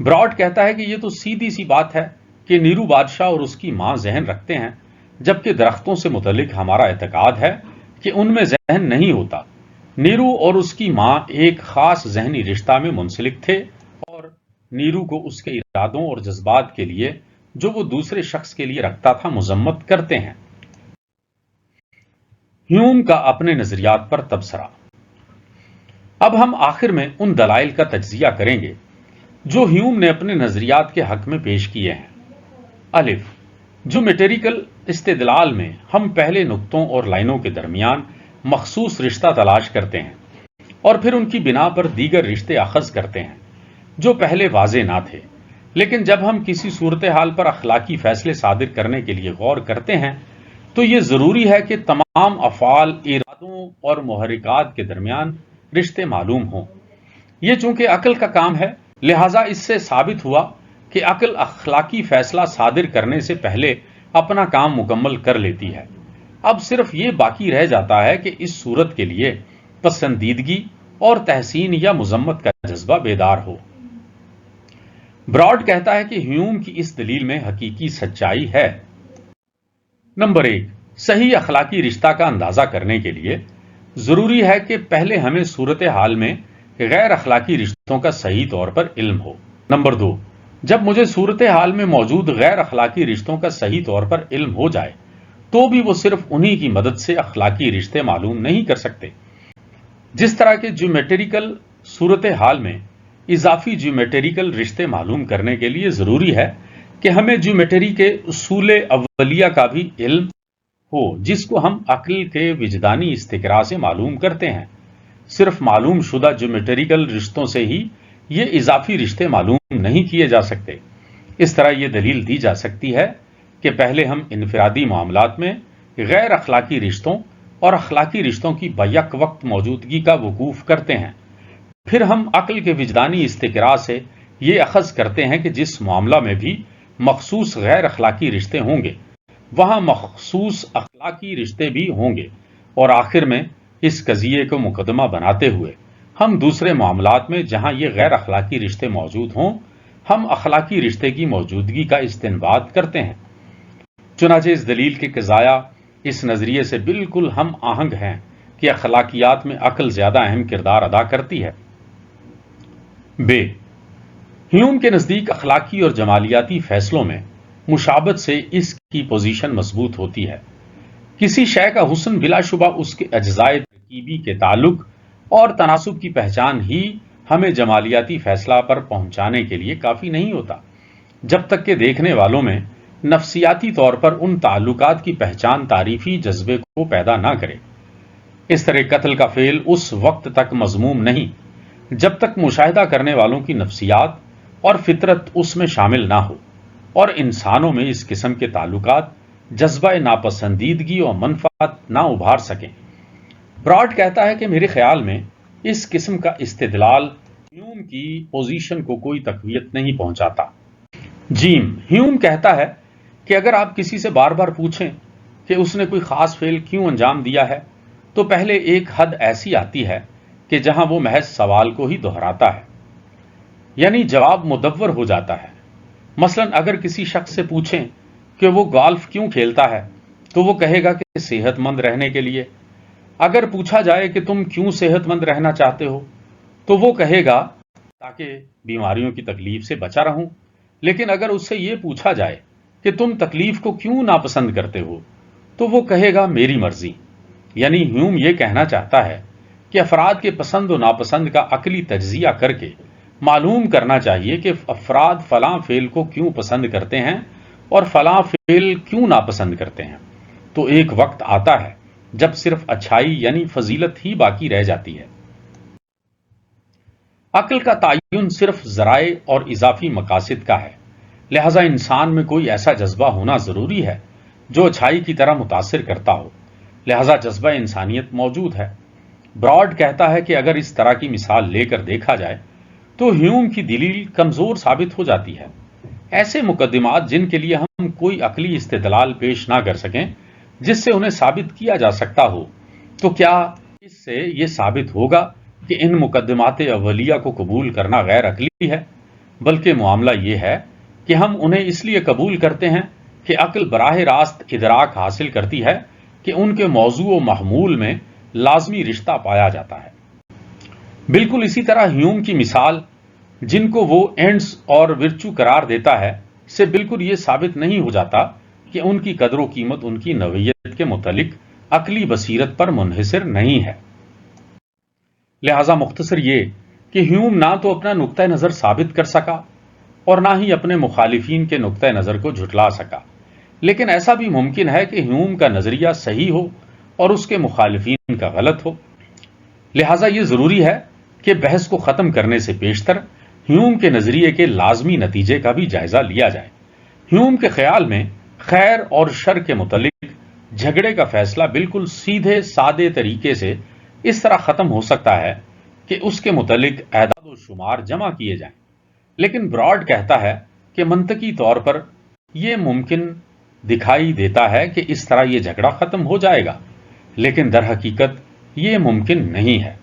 براڈ کہتا ہے کہ یہ تو سیدھی سی بات ہے کہ نیرو بادشاہ اور اس کی ماں ذہن رکھتے ہیں، جبکہ درختوں سے متعلق ہمارا اعتقاد ہے کہ ان میں ذہن نہیں ہوتا۔ نیرو اور اس کی ماں ایک خاص ذہنی رشتہ میں منسلک تھے اور نیرو کو اس کے ارادوں اور جذبات کے لیے جو وہ دوسرے شخص کے لیے رکھتا تھا مذمت کرتے ہیں۔ ہیوم کا اپنے نظریات پر تبصرہ۔ اب ہم آخر میں ان دلائل کا تجزیہ کریں گے جو ہیوم نے اپنے نظریات کے حق میں پیش کیے ہیں۔ الف، جیومیٹریکل استدلال میں ہم پہلے نقطوں اور لائنوں کے درمیان مخصوص رشتہ تلاش کرتے ہیں اور پھر ان کی بنا پر دیگر رشتے اخذ کرتے ہیں جو پہلے واضح نہ تھے۔ لیکن جب ہم کسی صورتحال پر اخلاقی فیصلے صادر کرنے کے لیے غور کرتے ہیں تو یہ ضروری ہے کہ تمام افعال، ارادوں اور محرکات کے درمیان رشتے معلوم ہوں۔ یہ چونکہ عقل کا کام ہے، لہذا اس سے ثابت ہوا کہ عقل اخلاقی فیصلہ صادر کرنے سے پہلے اپنا کام مکمل کر لیتی ہے۔ اب صرف یہ باقی رہ جاتا ہے کہ اس صورت کے لیے پسندیدگی اور تحسین یا مذمت کا جذبہ بیدار ہو۔ براڈ کہتا ہے کہ ہیوم کی اس دلیل میں حقیقی سچائی ہے۔ نمبر 1، صحیح اخلاقی رشتہ کا اندازہ کرنے کے لیے ضروری ہے کہ پہلے ہمیں صورتحال میں غیر اخلاقی رشتوں کا صحیح طور پر علم ہو۔ نمبر 2، جب مجھے صورتحال میں موجود غیر اخلاقی رشتوں کا صحیح طور پر علم ہو جائے تو بھی وہ صرف انہی کی مدد سے اخلاقی رشتے معلوم نہیں کر سکتے۔ جس طرح کے جیومیٹریکل صورتحال میں اضافی جیومیٹریکل رشتے معلوم کرنے کے لیے ضروری ہے کہ ہمیں جیومیٹری کے اصول اولیہ کا بھی علم ہو، جس کو ہم عقل کے وجدانی استقراء سے معلوم کرتے ہیں۔ صرف معلوم شدہ جیومیٹریکل رشتوں سے ہی یہ اضافی رشتے معلوم نہیں کیے جا سکتے۔ اس طرح یہ دلیل دی جا سکتی ہے کہ پہلے ہم انفرادی معاملات میں غیر اخلاقی رشتوں اور اخلاقی رشتوں کی بیک وقت موجودگی کا وقوف کرتے ہیں، پھر ہم عقل کے وجدانی استقراء سے یہ اخذ کرتے ہیں کہ جس معاملہ میں بھی مخصوص غیر اخلاقی رشتے ہوں گے وہاں مخصوص اخلاقی رشتے بھی ہوں گے، اور آخر میں اس قضیے کو مقدمہ بناتے ہوئے ہم دوسرے معاملات میں جہاں یہ غیر اخلاقی رشتے موجود ہوں ہم اخلاقی رشتے کی موجودگی کا استنباط کرتے ہیں۔ چنانچہ اس دلیل کے قضایا اس نظریے سے بالکل ہم آہنگ ہیں کہ اخلاقیات میں عقل زیادہ اہم کردار ادا کرتی ہے۔ بے، ہیوم کے نزدیک اخلاقی اور جمالیاتی فیصلوں میں مشابہت سے اس کی پوزیشن مضبوط ہوتی ہے۔ کسی شے کا حسن بلا شبہ اس کے اجزائے ترکیبی کے تعلق اور تناسب کی پہچان ہی ہمیں جمالیاتی فیصلہ پر پہنچانے کے لیے کافی نہیں ہوتا، جب تک کہ دیکھنے والوں میں نفسیاتی طور پر ان تعلقات کی پہچان تعریفی جذبے کو پیدا نہ کرے۔ اس طرح قتل کا فعل اس وقت تک مذموم نہیں جب تک مشاہدہ کرنے والوں کی نفسیات اور فطرت اس میں شامل نہ ہو اور انسانوں میں اس قسم کے تعلقات جذبہ ناپسندیدگی اور منفعت نہ ابھار سکیں۔ براڈ کہتا ہے کہ میرے خیال میں اس قسم کا استدلال ہیوم کی پوزیشن کو کوئی تقویت نہیں پہنچاتا۔ جیم، ہیوم کہتا ہے کہ اگر آپ کسی سے بار بار پوچھیں کہ اس نے کوئی خاص فعل کیوں انجام دیا ہے تو پہلے ایک حد ایسی آتی ہے کہ جہاں وہ محض سوال کو ہی دہراتا ہے، یعنی جواب مدور ہو جاتا ہے۔ مثلا اگر کسی شخص سے پوچھیں کہ وہ گالف کیوں کھیلتا ہے تو وہ کہے گا کہ صحت مند رہنے کے لیے۔ اگر پوچھا جائے کہ تم کیوں صحت مند رہنا چاہتے ہو تو وہ کہے گا تاکہ بیماریوں کی تکلیف سے بچا رہوں۔ لیکن اگر اس سے یہ پوچھا جائے کہ تم تکلیف کو کیوں ناپسند کرتے ہو تو وہ کہے گا میری مرضی۔ یعنی ہیوم یہ کہنا چاہتا ہے کہ افراد کے پسند و ناپسند کا عقلی تجزیہ کر کے معلوم کرنا چاہیے کہ افراد فلاں فعل کو کیوں پسند کرتے ہیں اور فلاں فعل کیوں ناپسند کرتے ہیں، تو ایک وقت آتا ہے جب صرف اچھائی یعنی فضیلت ہی باقی رہ جاتی ہے۔ عقل کا تعین صرف ذرائع اور اضافی مقاصد کا ہے، لہذا انسان میں کوئی ایسا جذبہ ہونا ضروری ہے جو اچھائی کی طرح متاثر کرتا ہو، لہذا جذبہ انسانیت موجود ہے۔ براڈ کہتا ہے کہ اگر اس طرح کی مثال لے کر دیکھا جائے تو ہیوم کی دلیل کمزور ثابت ہو جاتی ہے۔ ایسے مقدمات جن کے لیے ہم کوئی عقلی استدلال پیش نہ کر سکیں جس سے انہیں ثابت کیا جا سکتا ہو، تو کیا اس سے یہ ثابت ہوگا کہ ان مقدمات اولیہ کو قبول کرنا غیر عقلی ہے؟ بلکہ معاملہ یہ ہے کہ ہم انہیں اس لیے قبول کرتے ہیں کہ عقل براہ راست ادراک حاصل کرتی ہے کہ ان کے موضوع و محمول میں لازمی رشتہ پایا جاتا ہے۔ بالکل اسی طرح ہیوم کی مثال جن کو وہ اینڈز اور ورچو قرار دیتا ہے سے بالکل یہ ثابت نہیں ہو جاتا کہ ان کی قدر و قیمت ان کی نوعیت کے متعلق عقلی بصیرت پر منحصر نہیں ہے۔ لہذا مختصر یہ کہ ہیوم نہ تو اپنا نقطہ نظر ثابت کر سکا اور نہ ہی اپنے مخالفین کے نقطہ نظر کو جھٹلا سکا، لیکن ایسا بھی ممکن ہے کہ ہیوم کا نظریہ صحیح ہو اور اس کے مخالفین کا غلط ہو۔ لہذا یہ ضروری ہے کہ بحث کو ختم کرنے سے پیشتر ہیوم کے نظریے کے لازمی نتیجے کا بھی جائزہ لیا جائے۔ ہیوم کے خیال میں خیر اور شر کے متعلق جھگڑے کا فیصلہ بالکل سیدھے سادے طریقے سے اس طرح ختم ہو سکتا ہے کہ اس کے متعلق اعداد و شمار جمع کیے جائیں، لیکن براڈ کہتا ہے کہ منطقی طور پر یہ ممکن دکھائی دیتا ہے کہ اس طرح یہ جھگڑا ختم ہو جائے گا، لیکن در حقیقت یہ ممکن نہیں ہے۔